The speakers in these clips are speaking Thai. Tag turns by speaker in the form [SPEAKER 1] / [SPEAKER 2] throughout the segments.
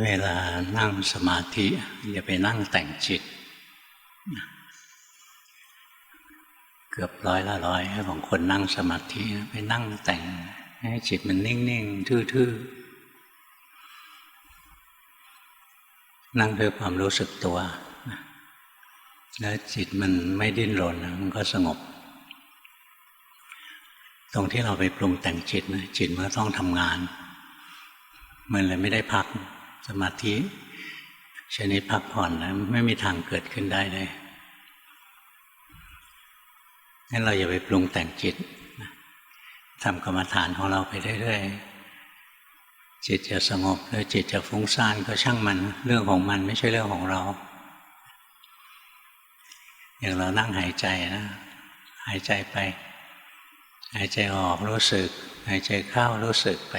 [SPEAKER 1] เวลานั่งสมาธิอย่าไปนั่งแต่งจิตเกือบ100 ของคนนั่งสมาธิไปนั่งแต่งให้จิตมันนิ่งๆทื่อๆนั่งด้วยความรู้สึกตัวแล้วจิตมันไม่ดิ้นรนมันก็สงบตรงที่เราไปปรุงแต่งจิตนะจิตมันต้องทำงานมันเลยไม่ได้พักสมาธิชนิดพักผ่อนนะไม่มีทางเกิดขึ้นได้เลยงั้นเราอย่าไปปรุงแต่งจิตทำกรรมฐานของเราไปเรื่อยๆจิตจะสงบหรือจิตจะฟุ้งซ่านก็ช่างมันเรื่องของมันไม่ใช่เรื่องของเราอย่างเรานั่งหายใจนะหายใจไปหายใจออกรู้สึกหายใจเข้ารู้สึกไป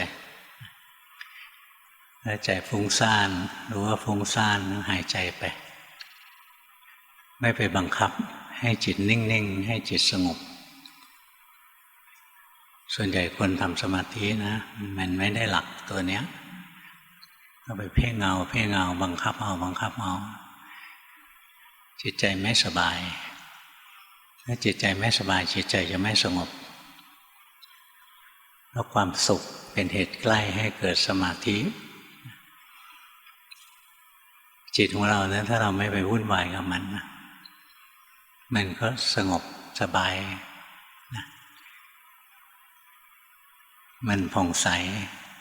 [SPEAKER 1] ถ้าใจฟุ้งซ่านรู้ว่าฟุ้งซ่านหายใจไปไม่ไปบังคับให้จิตนิ่งๆให้จิตสงบส่วนใหญ่คนทำสมาธินะมันไม่ได้หลักตัวเนี้ยก็ไปเพ่งเอาบังคับเอาจิตใจไม่สบายถ้าจิตใจไม่สบายจิตใจจะไม่สงบแล้วความสุขเป็นเหตุใกล้ให้เกิดสมาธิจิตของเราเนี่ยถ้าเราไม่ไปวุ่นวายกับมันนะมันก็สงบสบายนะมันผ่องใส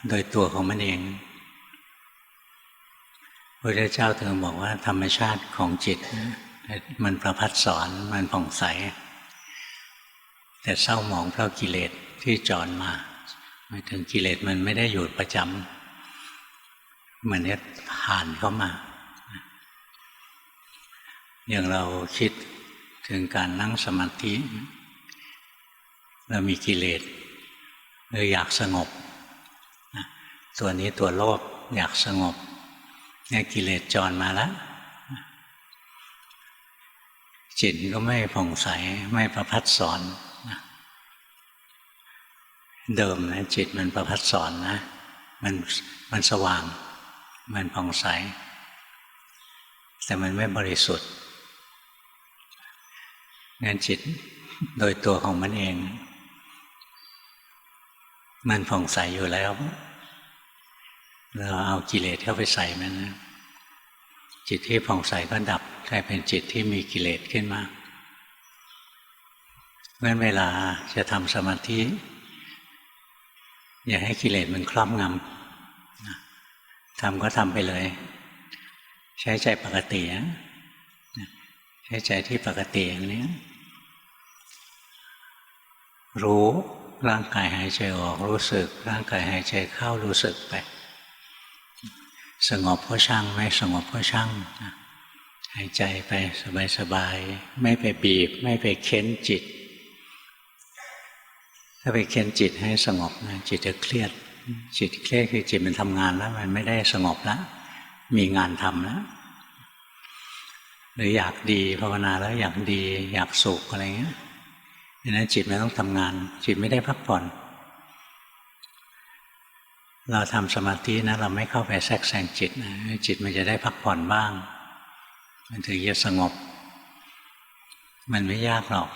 [SPEAKER 1] โดยตัวของมันเองพระพุทธเจ้าถึงบอกว่าธรรมชาติของจิตมันประภัสสรมันผ่องใสแต่เศร้าหมองเพราะกิเลสที่จรมาหมายถึงกิเลสมันไม่ได้อยู่ประจำมันเนี่ยผ่านเข้ามาอย่างเราคิดถึงการนั่งสมาธิเรามีกิเลสเราอยากสงบตัวนี้ตัวโลภอยากสงบเนี่ยกิเลสจรมาแล้วจิตก็ไม่ผ่องใสไม่ประภัสสรเดิมนะจิตมันประภัสสรนะมันสว่างมันผ่องใสแต่มันไม่บริสุทธิ์งั้นจิตโดยตัวของมันเองมันผ่องใสอยู่แล้วเราเอากิเลสเข้าไปใส่มันนะจิตที่ผ่องใสก็ดับกลายเป็นจิตที่มีกิเลสขึ้นมาเมื่อเวลาจะทำสมาธิอย่าให้กิเลสมันครอบงำทำก็ทำไปเลยใช้ใจปกตินะใช้ใจที่ปกติอย่างนี้รู้ร่างกายหายใจออกรู้สึกร่างกายหายใจเข้ารู้สึกไปสงบก็ช่างไม่สงบก็ช่างหายใจไปสบายๆไม่ไปบีบไม่ไปเค้นจิตถ้าไปเค้นจิตให้สงบนะจิตจะเครียดจิตเครียดคือจิตมันทำงานแล้วมันไม่ได้สงบแล้วมีงานทำแล้วหรืออยากดีภาวนาแล้วอยากดีอยากสุขอะไรเงี้ยดังนั้นจิตมันต้องทำงานจิตไม่ได้พักผ่อนเราทำสมาธินะเราไม่เข้าไปแทรกแซงจิตนะจิตมันจะได้พักผ่อนบ้างมันถึงจะสงบมันไม่ยากหรอก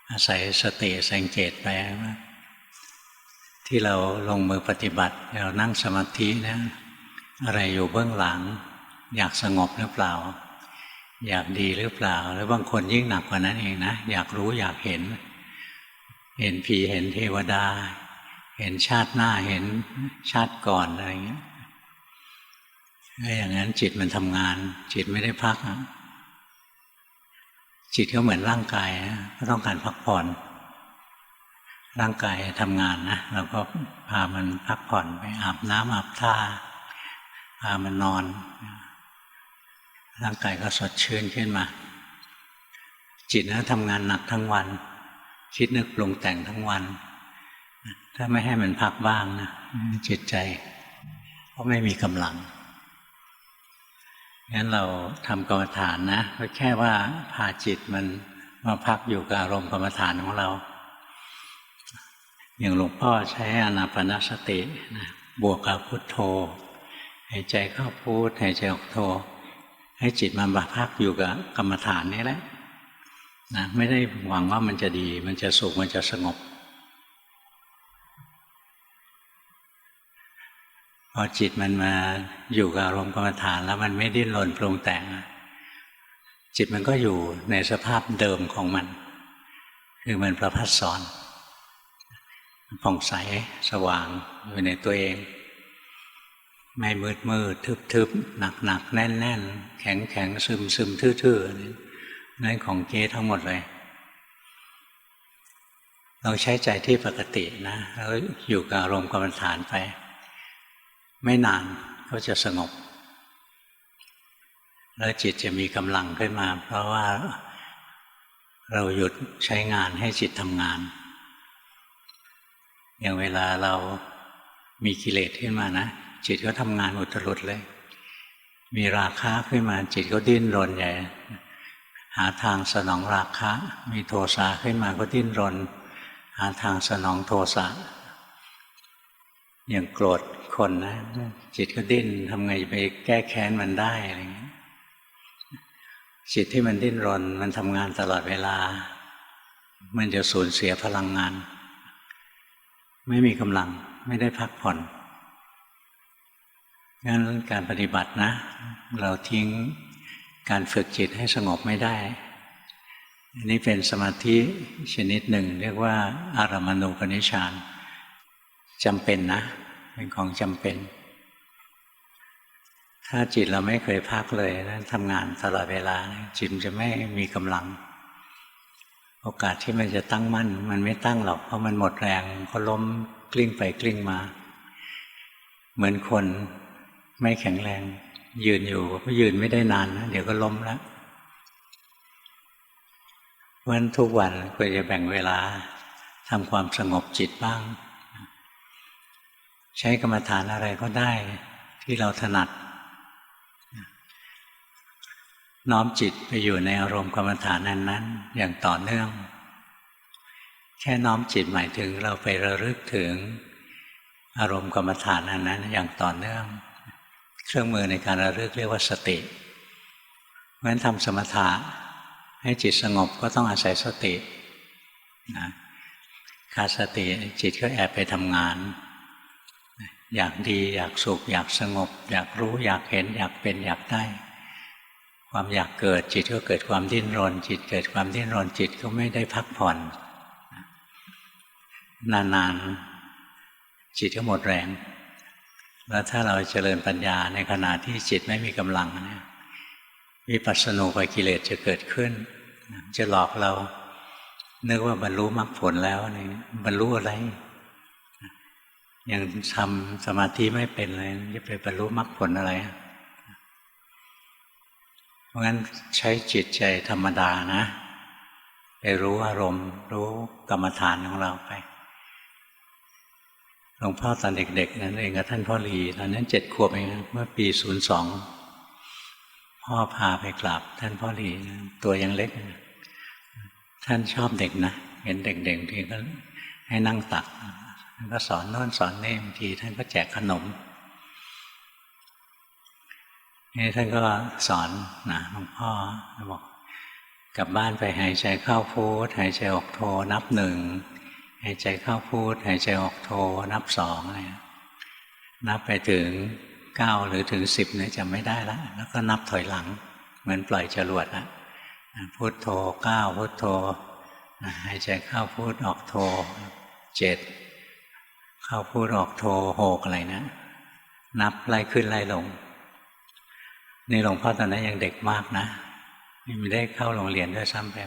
[SPEAKER 1] อาศัยสติสังเกตไปว่าที่เราลงมือปฏิบัติเรานั่งสมาธินะอะไรอยู่เบื้องหลังอยากสงบหรือเปล่าอยากดีหรือเปล่าหรือบางคนยิ่งหนักกว่านั้นเองนะอยากรู้อยากเห็นผีเห็นเทวดาเห็นชาติหน้าเห็นชาติก่อนอะไรอย่างเงี้ยถ้าอย่างนั้นจิตมันทำงานจิตไม่ได้พักนะจิตก็เหมือนร่างกายนะก็ต้องการพักผ่อนร่างกายทำงานนะเราก็พามันพักผ่อนไปอาบน้ำอาบท่าพามันนอนร่างกายก็สดชื่นขึ้นมาจิตนะทำงานหนักทั้งวันคิดนึกปรุงแต่งทั้งวันถ้าไม่ให้มันพักบ้างนะจิตใจก็ไม่มีกำลังงั้นเราทำกรรมฐานนะก็แค่ว่าพาจิตมันมาพักอยู่กับอารมณ์กรรมฐานของเราอย่างหลวงพ่อใช้อานาปานสตินะบวกกับพุทโธ หายใจเข้าพุทหายใจออกโทให้จิตมันพักอยู่กับกรรมฐานนี้แหละนะไม่ได้หวังว่ามันจะดีมันจะสุขมันจะสงบพอจิตมันมาอยู่กับอารมณ์กรรมฐานแล้วมันไม่ดิ้นรนปรุงแต่งจิตมันก็อยู่ในสภาพเดิมของมันคือมันประภัสสรผ่องใสสว่างอยู่ในตัวเองไม่มืดมืดทึบๆหนักแน่นแข็งซึมทื่อๆนั่นของเก๊ทั้งหมดเลยเราใช้ใจที่ปกตินะแล้วอยู่กับอารมณ์กรรมฐานไปไม่นานก็จะสงบแล้วจิตจะมีกำลังขึ้นมาเพราะว่าเราหยุดใช้งานให้จิตทำงานอย่างเวลาเรามีกิเลสขึ้นมานะจิตก็ทำงานอุตรุดเลยมีราคะขึ้นมาจิตก็ดิ้นรนใหญ่หาทางสนองราคะมีโทสะขึ้นมาก็ดิ้นรนหาทางสนองโทสะอย่างโกรธคนนะจิตก็ดิ้นทำไงไปแก้แค้นมันได้อะไรอย่างนี้จิตที่มันดิ้นรนมันทำงานตลอดเวลามันจะสูญเสียพลังงานไม่มีกำลังไม่ได้พักผ่อนงั้นการปฏิบัตินะเราทิ้งการฝึกจิตให้สงบไม่ได้อันนี้เป็นสมาธิชนิดหนึ่งเรียกว่าอารามณูปนิชฌานจำเป็นนะเป็นของจำเป็นถ้าจิตเราไม่เคยพักเลยนะทำงานตลอดเวลาจิตจะไม่มีกำลังโอกาสที่มันจะตั้งมั่นมันไม่ตั้งหรอกเพราะมันหมดแรงก็ล้มกลิ้งไปกลิ้งมาเหมือนคนไม่แข็งแรงยืนอยู่ก็ยืนไม่ได้นานนะเดี๋ยวก็ล้มแล้วเพราะฉะนั้นทุกวันควรจะแบ่งเวลาทำความสงบจิตบ้างใช้กรรมฐานอะไรก็ได้ที่เราถนัดน้อมจิตไปอยู่ในอารมณ์กรรมฐานนั้นๆอย่างต่อเนื่องแค่น้อมจิตหมายถึงเราไประลึกถึงอารมณ์กรรมฐานนั้นอย่างต่อเนื่องเครื่องมือในการระลึกเรียกว่าสติเพราะฉะนั้นทำสมถะให้จิตสงบก็ต้องอาศัยสตินะขาดสติจิตก็แอบไปทำงานอยากดีอยากสุขอยากสงบอยากรู้อยากเห็นอยากเป็นอยากได้ความอยากเกิดจิตก็เกิดความดิ้นรนจิตเกิดความดิ้นรนจิตก็ไม่ได้พักผ่อนนานๆจิตก็หมดแรงแล้วถ้าเราเจริญปัญญาในขณะที่จิตไม่มีกำลังเนี่ยวิปัสสนูปกิเลสจะเกิดขึ้นจะหลอกเรานึกว่าบรรลุมรรคผลแล้วนี่บรรลุอะไรยังทำสมาธิไม่เป็นเลยจะไปบรรลุมรรคผลอะไรเพราะงั้นใช้จิตใจธรรมดานะไปรู้อารมณ์รู้กรรมฐานของเราไปหลวงพ่อตอนเด็กๆนั่นเองกับท่านพ่อหลีตอนนั้น7 ขวบเองเมื่อปี02พ่อพาไปกราบท่านพ่อหลีตัวยังเล็กท่านชอบเด็กนะเห็นเด็กๆทีก็ให้นั่งตักท่านก็สอนโน่นสอนนี่บางทีท่านก็แจกขนมนี่ท่านก็สอนนะหลวงพ่อบอกกลับบ้านไปหายใจเข้าพุทหายใจออกโทนับ 1หายใจเข้าพุทหายใจออกโทนับ 2อะไรนับไปถึง9หรือถึง10เนี่ยจำไม่ได้แล้วก็นับถอยหลังเหมือนปล่อยจรวดนะพุทโธ9พุทโธหายใจเข้าพุทออกโท7เข้าพุทออกโท6อะไรนะนับไล่ขึ้นไล่ลงนี่หลวงพ่อตอนนั้นยังเด็กมากนะไม่ได้เข้าโรงเรียนด้วยซ้ำไป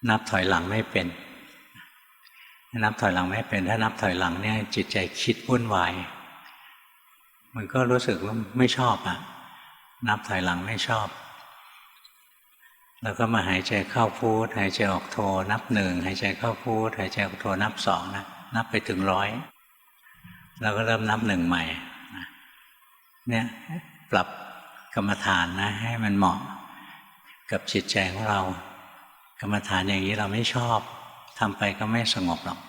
[SPEAKER 1] นับถอยหลังไม่เป็นนับถอยหลังไม่เป็นถ้านับถอยหลังเนี่ยจิตใจคิดวุ่นวายมันก็รู้สึกว่าไม่ชอบอ่ะนับถอยหลังไม่ชอบแล้วก็มาหายใจเข้าพุทหายใจออกโทนับ 1หายใจเข้าพุทหายใจออกโทนับ 2นะนับไปถึง100แล้วก็เริ่มนับ 1ใหม่เนี่ยปรับกรรมฐานนะให้มันเหมาะกับจิตใจของเรากรรมฐานอย่างนี้เราไม่ชอบทำไปก็ไม่สงบหรอก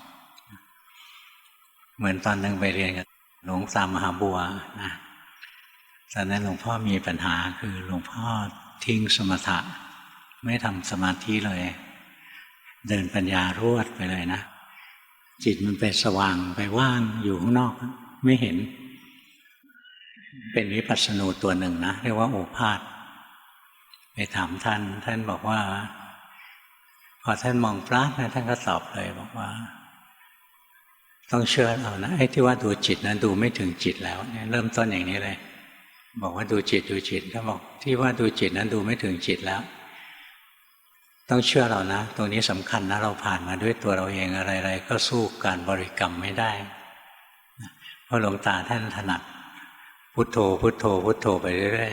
[SPEAKER 1] เหมือนตอนนึงไปเรียนกับ หลวงตามหาบัวนะตอนนั้นหลวงพ่อมีปัญหาคือหลวงพ่อทิ้งสมถะไม่ทำสมาธิเลย เดินปัญญารวดไปเลยนะจิตมันไปสว่างไปว่างอยู่ข้างนอกไม่เห็นเป็นวิปัสสนูตัวหนึ่งนะเรียกว่าโอภาสไปถามท่านบอกว่าพอท่านมองปราดนะท่านก็ตอบเลยบอกว่าต้องเชื่อเรานะไอ้ที่ว่าดูจิตนะดูไม่ถึงจิตแล้วเนี่ยเริ่มต้นอย่างนี้เลยบอกว่าดูจิตท่านบอกที่ว่าดูจิตนั้นดูไม่ถึงจิตแล้วต้องเชื่อเรานะตรงนี้สำคัญนะเราผ่านมาด้วยตัวเราเองอะไรๆก็สู้การบริกรรมไม่ได้เพราะหลวงตาท่านถนัดพุทโธพุทโธพุทโธไปเรื่อย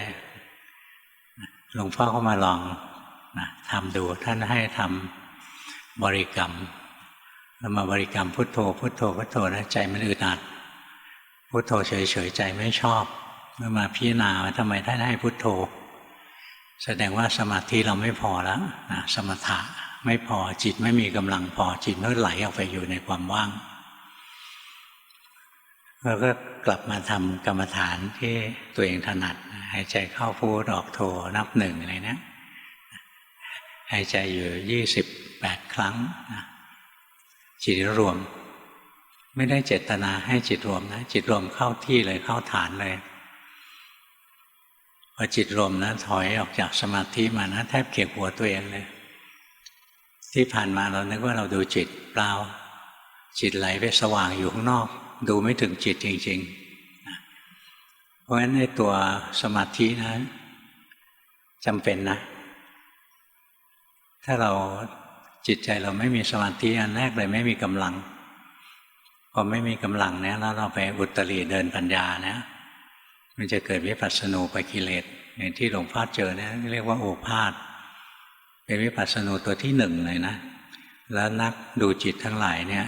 [SPEAKER 1] ๆหลวงพ่อก็มาลองนะทำดูท่านให้ทำบริกรรมแล้วมาบริกรรมพุทโธพุทโธพุทโธนะใจมันอึดอัดพุทโธเฉยๆใจไม่ชอบเมื่อมาพิจารณาว่าทำไมท่านให้พุทโธแสดงว่าสมาธิเราไม่พอแล้วนะสมถะไม่พอจิตไม่มีกำลังพอจิตมันไหลออกไปอยู่ในความว่างแล้วก็กลับมาทำกรรมฐานที่ตัวเองถนัดหายใจเข้าพุทออกโธนับหนึ่งอะไรนะหายใจอยู่28 ครั้งนะจิตรวมไม่ได้เจตนาให้จิตรวมนะจิตรวมเข้าที่เลยเข้าฐานเลยพอจิตรวมนะถอยออกจากสมาธิมานะแทบเขียกหัวตัวเองเลยที่ผ่านมาเรานึกว่าเราดูจิตเปล่าจิตไหลไปสว่างอยู่ข้างนอกดูไม่ถึงจิตจริงๆเพราะฉะนั้นในตัวสมาธินะจำเป็นนะถ้าเราจิตใจเราไม่มีสมาธิอันแรกเลยไม่มีกำลังพอไม่มีกำลังเนี่ยแล้วเราไปอุตริเดินปัญญาเนี่ยมันจะเกิดวิปัสสนูปกิเลสอย่างที่หลวงพ่อเจอเนี่ยเรียกว่าโอภาสเป็นวิปัสสนูตัวที่หนึ่งเลยนะแล้วนักดูจิตทั้งหลายเนี่ย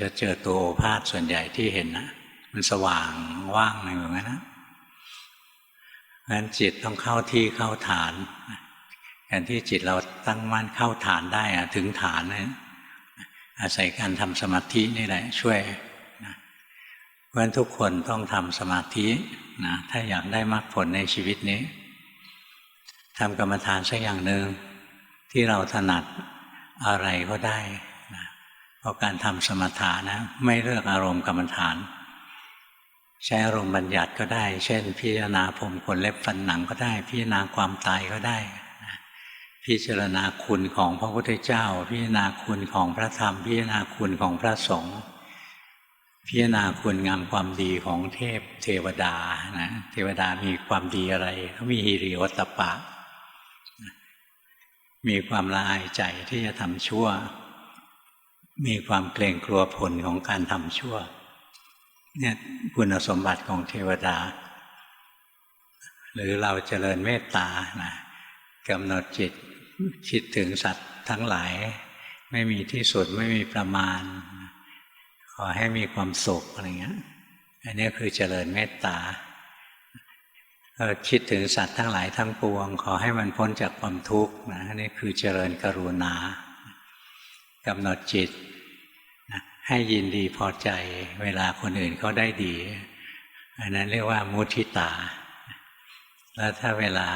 [SPEAKER 1] จะเจอตัวโอภาสส่วนใหญ่ที่เห็นนะมันสว่างว่างอะไรแบบนั้นนะเพราะฉะนั้นจิตต้องเข้าที่เข้าฐานการที่จิตเราตั้งมั่นเข้าฐานได้ถึงฐานนะอาศัยการทำสมาธินี่แหละช่วยนะเพราะฉะนั้นทุกคนต้องทำสมาธินะถ้าอยากได้มรรคผลในชีวิตนี้ทำกรรมฐานสักอย่างหนึ่งที่เราถนัดอะไรก็ได้นะเพราะการทำสมถะนะไม่เลือกอารมณ์กรรมฐานใช้อารมณ์บัญญัติก็ได้เช่นพิจารณาผมขนเล็บฟันหนังก็ได้พิจารณาความตายก็ได้พิจารณาคุณของพระพุทธเจ้าพิจารณาคุณของพระธรรมพิจารณาคุณของพระสงฆ์พิจารณาคุณงามความดีของเทพเทวดานะเทวดามีความดีอะไรเขามีหิริโอตตัปปะมีความละอายใจที่จะทำชั่วมีความเกรงกลัวผลของการทำชั่วเนี่ยคุณสมบัติของเทวดาหรือเราเจริญเมตตานะกำหนดจิตคิดถึงสัตว์ทั้งหลายไม่มีที่สุดไม่มีประมาณขอให้มีความสุขอะไรเงี้ยอันนี้คือเจริญเมตตาคิดถึงสัตว์ทั้งหลายทั้งปวงขอให้มันพ้นจากความทุกข์นะนี่คือเจริญกรุณากำหนดจิตนะให้ยินดีพอใจเวลาคนอื่นเขาได้ดีอันนั้นเรียกว่ามุทิตาแล้วถ้าเวลา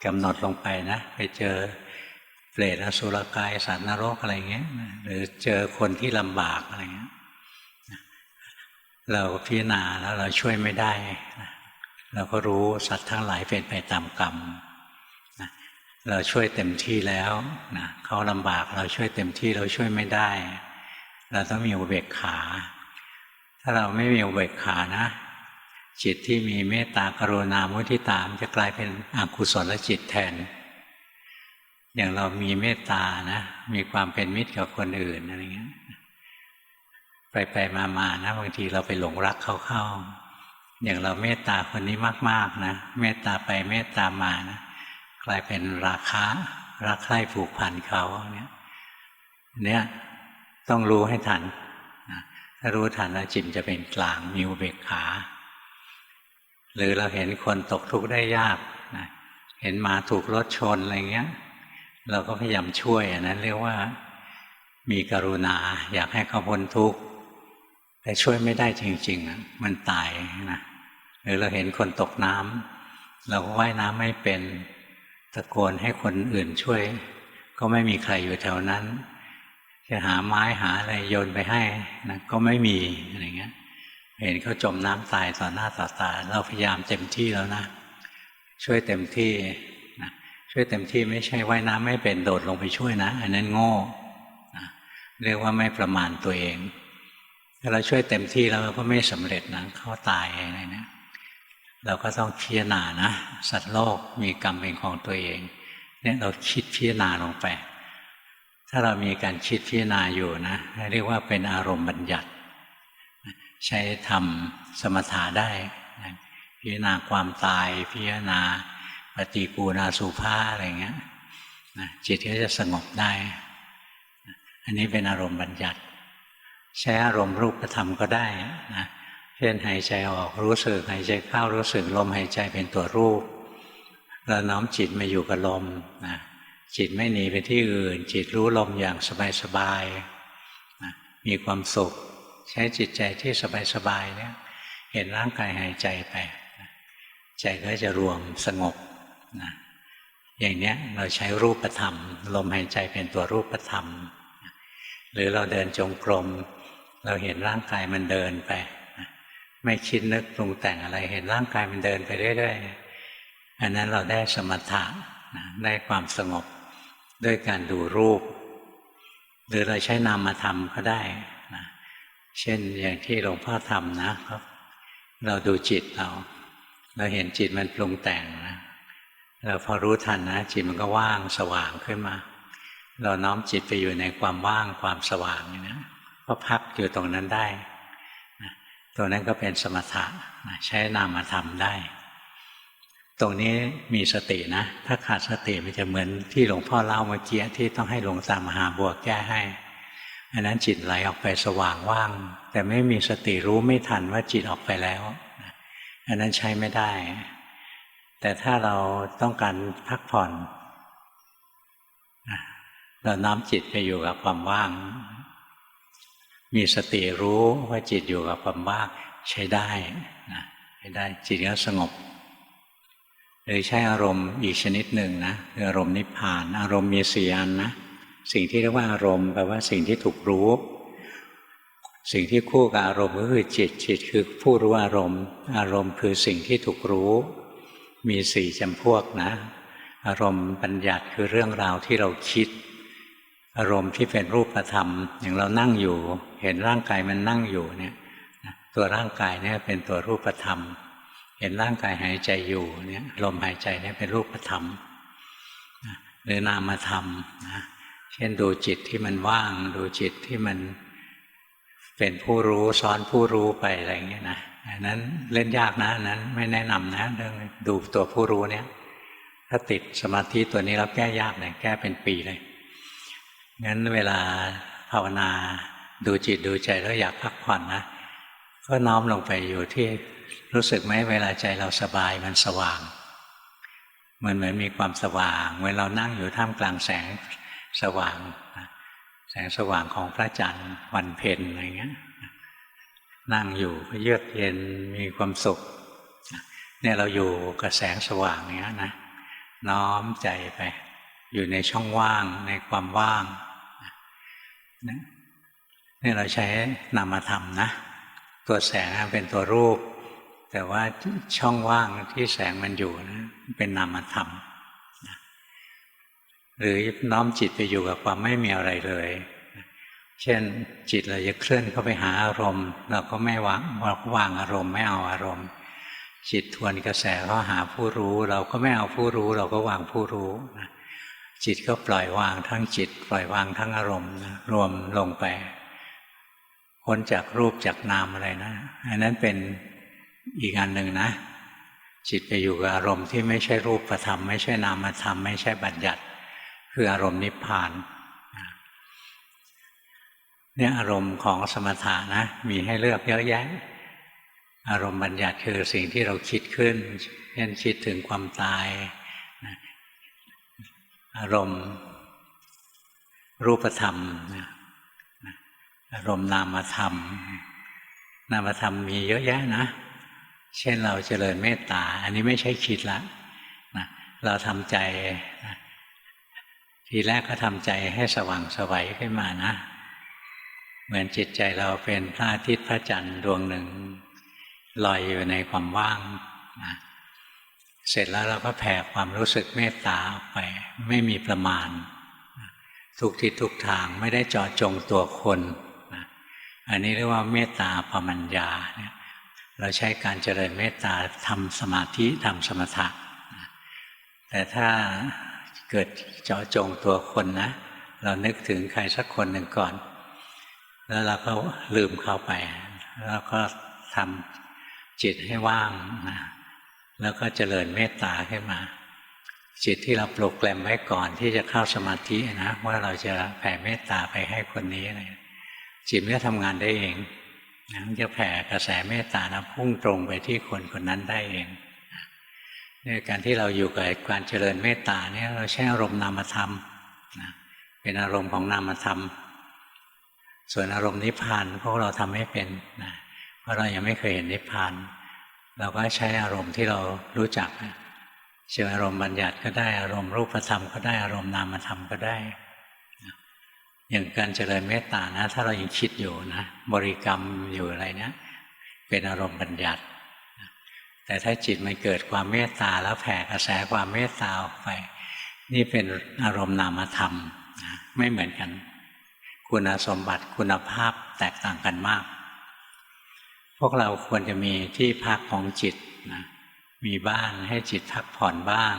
[SPEAKER 1] กำหนดลงไปนะไปเจอเปรตอสุรกายสัตว์นรกอะไรเงี้ยหรือเจอคนที่ลำบากอะไรเงี้ยเราพิจารณาแล้วเราช่วยไม่ได้เราก็รู้สัตว์ทั้งหลายเป็นไปตามกรรมเราช่วยเต็มที่แล้วนะเขาลำบากเราช่วยเต็มที่เราช่วยไม่ได้เราต้องมีอุเบกขาถ้าเราไม่มีอุเบกขานะจิตที่มีเมตตากรุณามุทิตาจะกลายเป็นอกุศลจิตแทนอย่างเรามีเมตตานะมีความเป็นมิตรกับคนอื่นอะไรเงี้ยไปมานะบางทีเราไปหลงรักเขาเข้าอย่างเราเมตตาคนนี้มากๆนะเมตตาไปเมตตามานะกลายเป็นราคะรักใคร่ผูกพันเขาเนี่ยต้องรู้ให้ทันนะถ้ารู้ทันแล้วจิตจะเป็นกลางมีอุเบกขาหรือเราเห็นคนตกทุกข์ได้ยากนะเห็นหมาถูกรถชนอะไรเงี้ยเราก็พยายามช่วยอันนั้นเรียกว่ามีกรุณาอยากให้เขาพ้นทุกข์ แต่ช่วยไม่ได้จริงๆมันตายนะหรือเราเห็นคนตกน้ำเราก็ว่ายน้ำไม่เป็นตะโกนให้คนอื่นช่วยก็ไม่มีใครอยู่แถวนั้นจะหาไม้หาอะไรโยนไปให้นะก็ไม่มีอะไรเงี้ยเห็นเขาจมน้ำตายต่อหน้าต่อตาเราพยายามเต็มที่แล้วนะช่วยเต็มที่นะช่วยเต็มที่ไม่ใช่ว่ายน้ำไม่เป็นโดดลงไปช่วยนะอันนั้นโง่นะเรียกว่าไม่ประมาณตัวเองถ้าเราช่วยเต็มที่แล้วก็ไม่สำเร็จนะเขาตายอะไรเนี่ยเราก็ต้องพิจารณานะสัตว์โลกมีกรรมเป็นของตัวเองเนี่ยเราคิดพิจารณาลงไปถ้าเรามีการคิดพิจารณาอยู่นะเรียกว่าเป็นอารมณ์บัญญัติใช้ทำสมถะได้พิจารณาความตายพิจารณาปฏิปูณาสุภาอะไรเงี้ยจิตก็จะสงบได้อันนี้เป็นอารมณ์บัญญัติใช้อารมณ์รูปธรรมก็ได้นะเช่นหายใจออกรู้สึกหายใจเข้ารู้สึกลมหายใจเป็นตัวรูปแล้วน้อมจิตมาอยู่กับลมนะจิตไม่หนีไปที่อื่นจิตรู้ลมอย่างสบายๆนะมีความสุขใช้จิตใจที่สบายๆเนี่ยเห็นร่างกายหายใจไปนะใจก็จะรวมสงบนะอย่างนี้เราใช้รูปธรรมลมหายใจเป็นตัวรูปธรรมหรือเราเดินจงกรมเราเห็นร่างกายมันเดินไปไม่คิดนึกปรุงแต่งอะไรเห็นร่างกายมันเดินไปเรื่อยๆอันนั้นเราได้สมถะได้ความสงบด้วยการดูรูปหรือเราใช้นามธรรมก็ได้นะเช่นอย่างที่หลวงพ่อทำนะครับเราดูจิตเราเห็นจิตมันปรุงแต่งนะเราพอรู้ทันนะจิตมันก็ว่างสว่างขึ้นมาเราน้อมจิตไปอยู่ในความว่างความสว่างนี่นะก็พักอยู่ตรงนั้นได้นะตัวนั้นก็เป็นสมถะนะใช้นามธรรมได้ตรงนี้มีสตินะถ้าขาดสติมันจะเหมือนที่หลวงพ่อเล่าเมื่อกี้ที่ต้องให้หลวงตามหาบัวแก้ให้อันนั้นจิตไหลออกไปสว่างว่างแต่ไม่มีสติรู้ไม่ทันว่าจิตออกไปแล้วอันนั้นใช้ไม่ได้แต่ถ้าเราต้องการพักผ่อนเราน้อมจิตไปอยู่กับความว่างมีสติรู้ว่าจิตอยู่กับความว่างใช้ได้นะใช้ได้จิตก็สงบหรือใช้อารมณ์อีกชนิดหนึ่งนะคืออารมณ์นิพพานอารมณ์มี4อันนะสิ่งที่เรียกว่าอารมณ์แปลว่าสิ่งที่ถูกรู้สิ่งที่คู่กับอารมณ์ก็คือจิตจิตคือผู้รู้อารมณ์อารมณ์คือสิ่งที่ถูกรู้มี4จำพวกนะอารมณ์บัญญัติคือเรื่องราวที่เราคิดอารมณ์ที่เป็นรูปธรรมอย่างเรานั่งอยู่เห็นร่างกายมันนั่งอยู่เนี่ยตัวร่างกายเนี่ยเป็นตัวรูปธรรมเห็นร่างกายหายใจอยู่เนี่ยลมหายใจเนี่ยเป็นรูปธรรมหรือนามธรรมนะเช่นดูจิตที่มันว่างดูจิตที่มันเป็นผู้รู้ซ้อนผู้รู้ไปอะไรอย่างเงี้ยนะอันนั้นเล่นยากนะอันนั้นไม่แนะนำนะเรื่องดูตัวผู้รู้เนี่ยถ้าติดสมาธิตัวนี้แล้วแก้ยากเลยแก้เป็นปีเลยงั้นเวลาภาวนาดูจิตดูใจแล้วอยากพักผ่อนนะก็น้อมลงไปอยู่ที่รู้สึกไหมเวลาใจเราสบายมันสว่างมันเหมือนมีความสว่างเวลาเรานั่งอยู่ท่ามกลางแสงสว่างแสงสว่างของพระจันทร์วันเพ็ญอะไรเงี้ยนั่งอยู่ก็เยือกเย็นมีความสุขเนี่ยเราอยู่กับแสงสว่างเนี้ยนะน้อมใจไปอยู่ในช่องว่างในความว่างนี่เราใช้นามธรรมนะตัวแสงเป็นตัวรูปแต่ว่าช่องว่างที่แสงมันอยู่นะเป็นนามธรรมหรือน้อมจิตไปอยู่กับความไม่มีอะไรเลยเช่นจิตเราจะเคลื่อนเข้าไปหาอารมณ์เราก็ไม่วางอารมณ์ไม่เอาอารมณ์จิตทวนกระแสเข้าหาผู้รู้เราก็ไม่เอาผู้รู้เราก็วางผู้รู้นะจิตก็ปล่อยวางทั้งจิตปล่อยวางทั้งอารมณ์นะรวมลงไปพ้นจากรูปจากนามอะไรนะอันนั้นเป็นอีกอันหนึ่งนะจิตไปอยู่กับอารมณ์ที่ไม่ใช่รูปธรรมไม่ใช่นามธรรมไม่ใช่บัญญัติคืออารมณ์นิพพานเนี่ยอารมณ์ของสมถะนะมีให้เลือกเยอะแยะอารมณ์บัญญัติคือสิ่งที่เราคิดขึ้นเช่นคิดถึงความตายอารมณ์รูปธรรมอารมณ์นามธรรม นามธรรมมีเยอะแยะนะเช่นเราเจริญเมตตาอันนี้ไม่ใช่คิดละนะเราทำใจนะทีแรกก็ทำใจให้สว่างไสวขึ้นมานะเหมือนจิตใจเราเป็นพระอาทิตย์พระจันทร์ดวงหนึ่งลอยอยู่ในความว่างนะเสร็จแล้วเราก็แผ่ความรู้สึกเมตตาออกไปไม่มีประมาณทุกทิศทุกทางไม่ได้เจาะจงตัวคนนะอันนี้เรียกว่าเมตตาปมัญญาเนี่ยเราใช้การเจริญเมตตาทำสมาธิทำสมถะนะแต่ถ้าเกิดเจาะจงตัวคนนะเรานึกถึงใครสักคนหนึ่งก่อนแล้วเราก็ลืมเข้าไปแล้วก็ทำจิตให้ว่างนะแล้วก็เจริญเมตตาขึ้นมาจิตที่เราปลุกแกลมไว้ก่อนที่จะเข้าสมาธินะว่าเราจะแผ่เมตตาไปให้คนนี้อะไรจิตมันจะทำงานได้เองนะมันจะแผ่กระแสเมตตานะพุ่งตรงไปที่คนคนนั้นได้เองในการที่เราอยู่กับการเจริญเมตตาเนี่ยเราใช้อารมณ์นามธรรมนะเป็นอารมณ์ของนามธรรมส่วนอารมณ์นิพพานพวกเราทำไม่เป็นนะเพราะเรายังไม่เคยเห็นนิพพานเราก็ใช้อารมณ์ที่เรารู้จักเช่นอารมณ์บัญญัติก็ได้อารมณ์รูปธรรมก็ได้อารมณ์นามธรรมก็ได้อย่างการเจริญเมตตานะถ้าเรายังคิดอยู่นะบริกรรมอยู่อะไรเนี้ยเป็นอารมณ์บัญญัติแต่ถ้าจิตมันเกิดความเมตตาแล้วแผ่กระแสความเมตตาออกไปนี่เป็นอารมณ์นามธรรมนะไม่เหมือนกันคุณสมบัติคุณภาพแตกต่างกันมากพวกเราควรจะมีที่พักของจิตนะมีบ้านให้จิตพักผ่อนบ้าง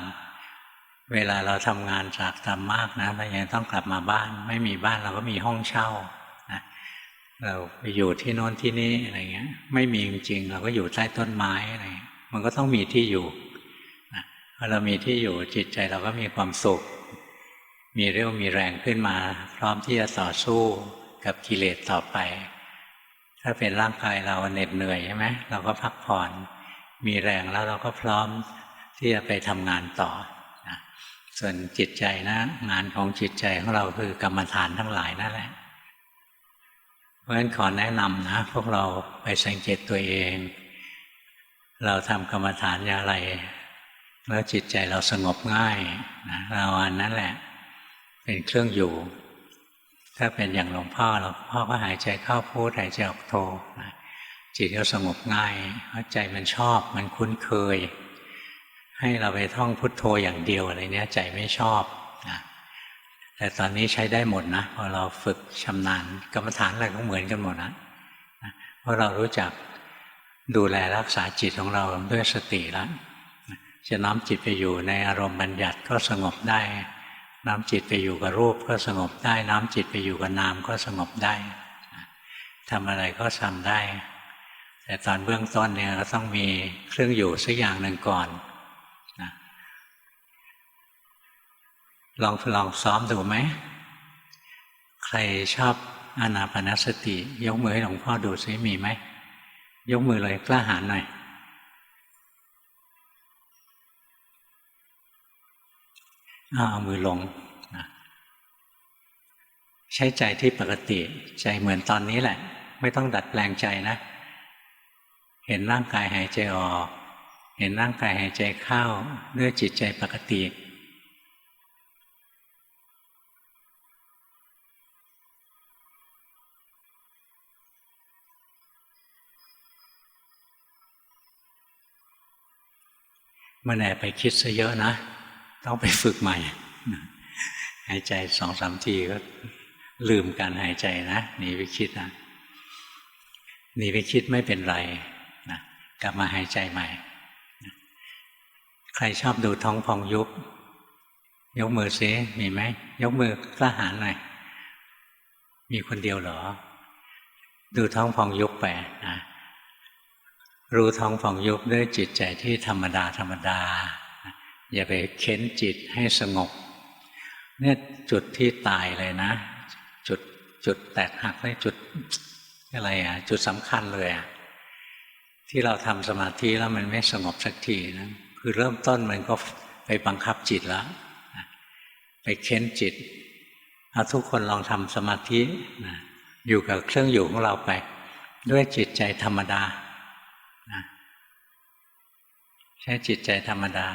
[SPEAKER 1] เวลาเราทำงานจากทำมากนะเรายังต้องกลับมาบ้านไม่มีบ้านเราก็มีห้องเช่านะเราไปอยู่ที่โน้นที่นี่อะไรเงี้ยไม่มีจริงๆเราก็อยู่ใต้ต้นไม้อะไรมันก็ต้องมีที่อยู่นะพอเรามีที่อยู่จิตใจเราก็มีความสุขมีเรี่ยวมีแรงขึ้นมาพร้อมที่จะต่อสู้กับกิเลสต่อไปถ้าเป็นร่างกายเราเหน็ดเหนื่อยใช่ไหมเราก็พักผ่อนมีแรงแล้วเราก็พร้อมที่จะไปทำงานต่อนะส่วนจิตใจนะงานของจิตใจของเราคือกรรมฐานทั้งหลายนั่นแหละเพราะฉะนั้นขอแนะนำนะพวกเราไปสังเกตตัวเองเราทำกรรมฐานอย่างไรแล้วจิตใจเราสงบง่ายนะเราอันนั้นแหละเป็นเครื่องอยู่ถ้าเป็นอย่างหลวงพ่อก็หายใจเข้าพุทหายใจออกโทนะจิตก็สงบง่ายเพราะใจมันชอบมันคุ้นเคยให้เราไปท่องพุทโธอย่างเดียวอะไรเนี้ยใจไม่ชอบนะแต่ตอนนี้ใช้ได้หมดนะพอเราฝึกชำนาญกรรมฐานอะไรก็เหมือนกันหมดนะเพราะเรารู้จักดูแลรักษาจิตของเราด้วยสติแล้วจะน้อมจิตไปอยู่ในอารมณ์บัญญัติก็สงบได้น้อมจิตไปอยู่กับรูปก็สงบได้น้อมจิตไปอยู่กับนามก็สงบได้ทำอะไรก็ทำได้แต่ตอนเบื้องต้นเนี่ยเราต้องมีเครื่องอยู่สักอย่างหนึ่งก่อนนะลองซ้อมดูไหมใครชอบอานาปานสติยกมือให้หลวงพ่อดูซิมีไหมยกมือเลยกล้าหาญหน่อยเอามือลงนะใช้ใจที่ปกติใจเหมือนตอนนี้แหละไม่ต้องดัดแปลงใจนะเห็นร่างกายหายใจออกเห็นร่างกายหายใจเข้าด้วยจิตใจปกติมันแอบไปคิดซะเยอะนะต้องไปฝึกใหม่หายใจ2-3 ทีก็ลืมการหายใจนะหนีไปคิดนะหนีไปคิดไม่เป็นไรนะกลับมาหายใจใหม่นะใครชอบดูท้องพองยุบยกมือซิมีไหมยกมือกล้าหาญหน่อยมีคนเดียวเหรอดูท้องพองยุบไปนะรู้ท้องพองยุบด้วยจิตใจที่ธรรมดาธรรมดาอย่าไปเค้นจิตให้สงบเนี่ยจุดที่ตายเลยนะจุดแตกหักเลยจุดอะไรจุดสำคัญเลยที่เราทำสมาธิแล้วมันไม่สงบสักทีนะคือเริ่มต้นมันก็ไปบังคับจิตแล้วไปเค้นจิตเอาทุกคนลองทำสมาธินะอยู่กับเครื่องอยู่ของเราไป ด้วยจิตใจธรรมดานะใช้จิตใจธรรมดา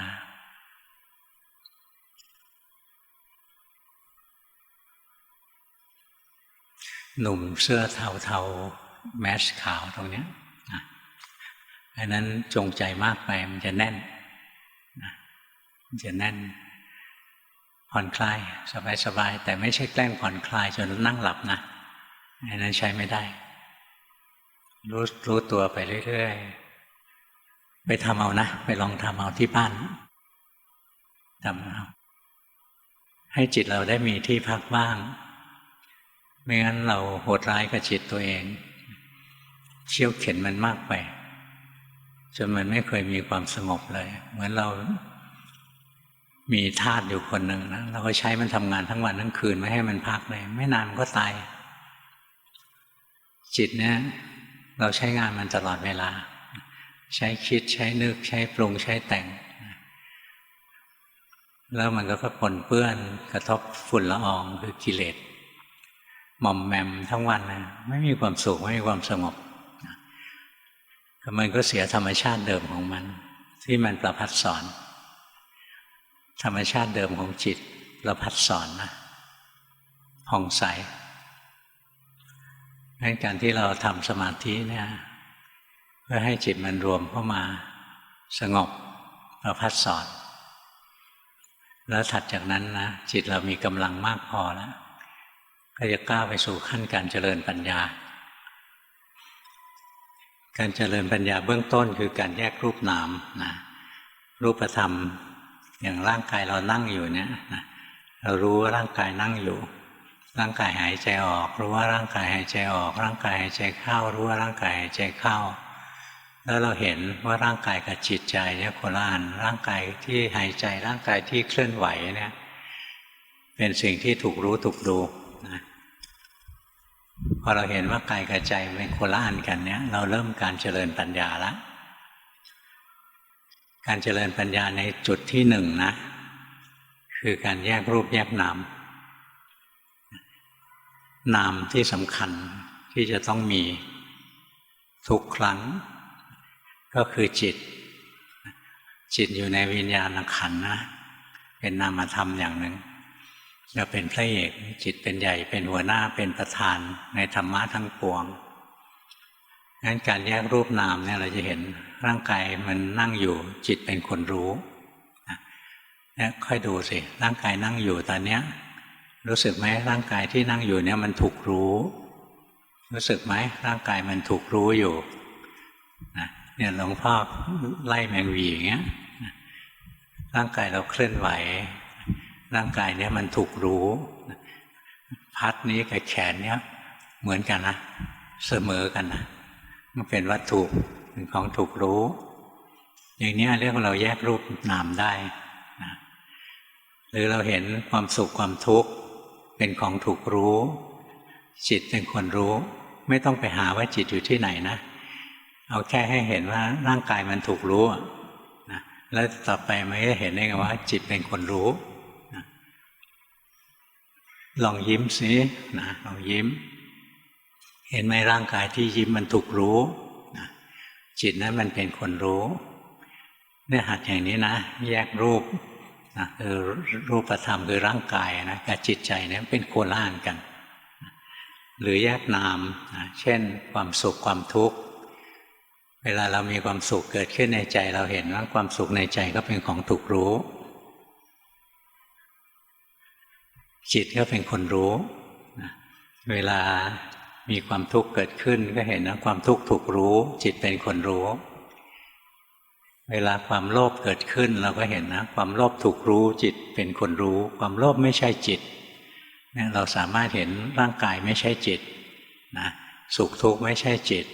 [SPEAKER 1] หนุ่มเสื้อเทาๆแมสขาวตรงนี้นะอันนั้นจงใจมากไปมันจะแน่นนะมันจะแน่นผ่อนคลายสบายๆแต่ไม่ใช่แกล้งผ่อนคลายจนนั่งหลับนะอันนั้นใช้ไม่ได้รู้ตัวไปเรื่อยๆไปทำเอานะไปลองทำเอาที่บ้านทำเอาให้จิตเราได้มีที่พักบ้างไม่งั้นเราโหดร้ายกับจิตตัวเองเชี่ยวเข็นมันมากไปจนมันไม่เคยมีความสงบเลยเหมือนเรามีทาสอยู่คนหนึ่งนะเราก็ใช้มันทำงานทั้งวันทั้งคืนไม่ให้มันพักเลยไม่นานมันก็ตายจิตเนี่ยเราใช้งานมันตลอดเวลาใช้คิดใช้นึกใช้ปรุงใช้แต่งแล้วมันก็ปนเปื้อนกระทบฝุ่นละอองคือกิเลสหม่อมแมมทั้งวันนะไม่มีความสุขไม่มีความสงบมันก็เสียธรรมชาติเดิมของมันที่มันประพัดสอนธรรมชาติเดิมของจิตประพัดสอนนะผ่องใสงั้นการที่เราทำสมาธิเนี่ยเพื่อให้จิตมันรวมเข้ามาสงบประพัดสอนแล้วถัดจากนั้นนะจิตเรามีกำลังมากพอแล้วก็จะก้าวไปสู่ขั้นการเจริญปัญญาการเจริญปัญญาเบื้องต้นคือการแยกรูปนามนะรูปธรรมอย่างร่างกายเรานั่งอยู่เนี่ยนะเรารู้ว่าร่างกายนั่งอยู่ร่างกายหายใจออกรู้ว่าร่างกายหายใจออกร่างกายหายใจเข้ารู้ว่าร่างกายหายใจเข้าแล้วเราเห็นว่าร่างกายกับจิตใจเนี่ยคนละอันร่างกายที่หายใจร่างกายที่เคลื่อนไหวเนี่ยเป็นสิ่งที่ถูกรู้ถูกดูนะพอเราเห็นว่ากายกับใจเป็นคนละอันกันเนี่ยเราเริ่มการเจริญปัญญาแล้วการเจริญปัญญาในจุดที่หนึ่งนะคือการแยกรูปแยกนามนามที่สำคัญที่จะต้องมีทุกครั้งก็คือจิตอยู่ในวิญญาณขันธ์นะเป็นนามธรรมอย่างหนึ่งจะเป็นพระเอกจิตเป็นใหญ่เป็นหัวหน้าเป็นประธานในธรรมะทั้งปวงงั้นการแยกรูปนามเนี่ยเราจะเห็นร่างกายมันนั่งอยู่จิตเป็นคนรู้เนี่ยค่อยดูสิร่างกายนั่งอยู่ตอนเนี้ยรู้สึกไหมร่างกายที่นั่งอยู่เนี่ยมันถูกรู้รู้สึกไหมร่างกายมันถูกรู้อยู่นะเนี่ยหลวงพ่อไล่แมงวีอย่างเงี้ยร่างกายเราเคลื่อนไหวร่างกายเนี่ยมันถูกรู้พัดนี้กับแขนเนี่ยเหมือนกันนะเสมอกันนะมันเป็นวัตถุเป็นของถูกรู้อย่างนี้เรียกว่าเราแยกรูปนามได้นะหรือเราเห็นความสุขความทุกข์เป็นของถูกรู้จิตเป็นคนรู้ไม่ต้องไปหาว่าจิตอยู่ที่ไหนนะเอาแค่ให้เห็นว่าร่างกายมันถูกรู้นะแล้วต่อไปมันจะเห็นได้ไงว่าจิตเป็นคนรู้นะลองยิ้มสินะลองยิ้มเห็นไหมร่างกายที่ยิ้มมันถูกรู้นะจิตนั้นมันเป็นคนรู้เนี่ยหัดอย่างนี้นะแยกรูปนะคือรูปธรรมคือร่างกายนะกับจิตใจเนี่ยเป็นโคละอันกันหรือแยกนามนะเช่นความสุขความทุกข์เวลาเรามีความสุขเกิดขึ้นในใจเราเห็นว่าความสุขในใจก็เป็นของถูกรู้จิตก็เป็นคนรู้นะเวลามีความทุกข์เกิดขึ้นก็เห็นว่าความทุกข์ถูกรู้จิตเป็นคนรู้เวลาความโลภเกิดขึ้นเราก็เห็นนะความโลภถูกรู้จิตเป็นคนรู้ความโลภไม่ใช่จิตเนี่ยเราสามารถเห็นร่างกายไม่ใช่จิตนะสุขทุกข์ไม่ใช่จิต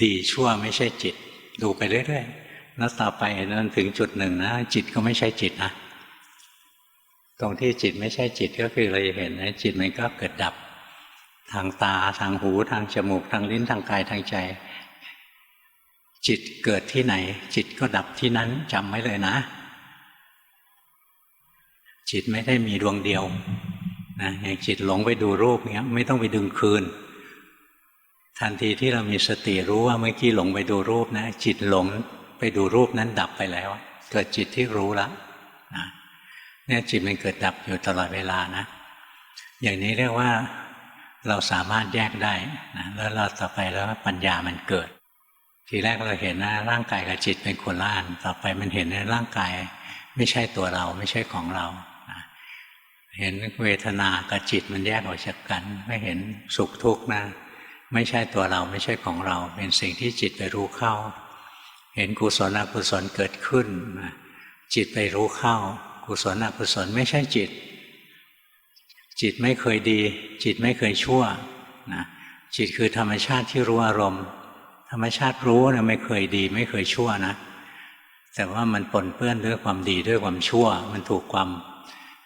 [SPEAKER 1] ดีชั่วไม่ใช่จิตดูไปเรื่อยๆแล้วต่อไปนั้นถึงจุดหนึ่งนะจิตก็ไม่ใช่จิตนะตรงที่จิตไม่ใช่จิตก็คือเราจะเห็นนะจิตมันก็เกิดดับทางตาทางหูทางจมูกทางลิ้นทางกายทางใจจิตเกิดที่ไหนจิตก็ดับที่นั้นจำไว้เลยนะจิตไม่ได้มีดวงเดียวนะอย่างจิตหลงไปดูรูปเนี้ยไม่ต้องไปดึงคืน ทันทีที่เรามีสติรู้ว่าเมื่อกี้หลงไปดูรูปนะจิตหลงไปดูรูปนั้นดับไปแล้วเกิดจิตที่รู้แล้วนะเนี่ยจิตมันเกิดดับอยู่ตลอดเวลานะอย่างนี้เรียกว่าเราสามารถแยกได้นะแล้วเราต่อไปแล้วปัญญามันเกิดทีแรกเราเห็นนะร่างกายกับจิตเป็นคนละอันต่อไปมันเห็นในร่างกายไม่ใช่ตัวเราไม่ใช่ของเรานะเห็นเวทนากับจิตมันแยกออกจากกันไม่เห็นสุขทุกข์นะไม่ใช่ตัวเราไม่ใช่ของเราเป็นสิ่งที่จิตไปรู้เข้าเห็นกุศลอกุศลเกิดขึ้นนะจิตไปรู้เข้ากุศลอกุศลไม่ใช่จิตจิตไม่เคยดีจิตไม่เคยชั่วนะจิตคือธรรมชาติที่รู้อารมณ์ธรรมชาติรู้นะไม่เคยดีไม่เคยชั่วนะแต่ว่ามันปนเปื้อนด้วยความดีด้วยความชั่วมันถูกความ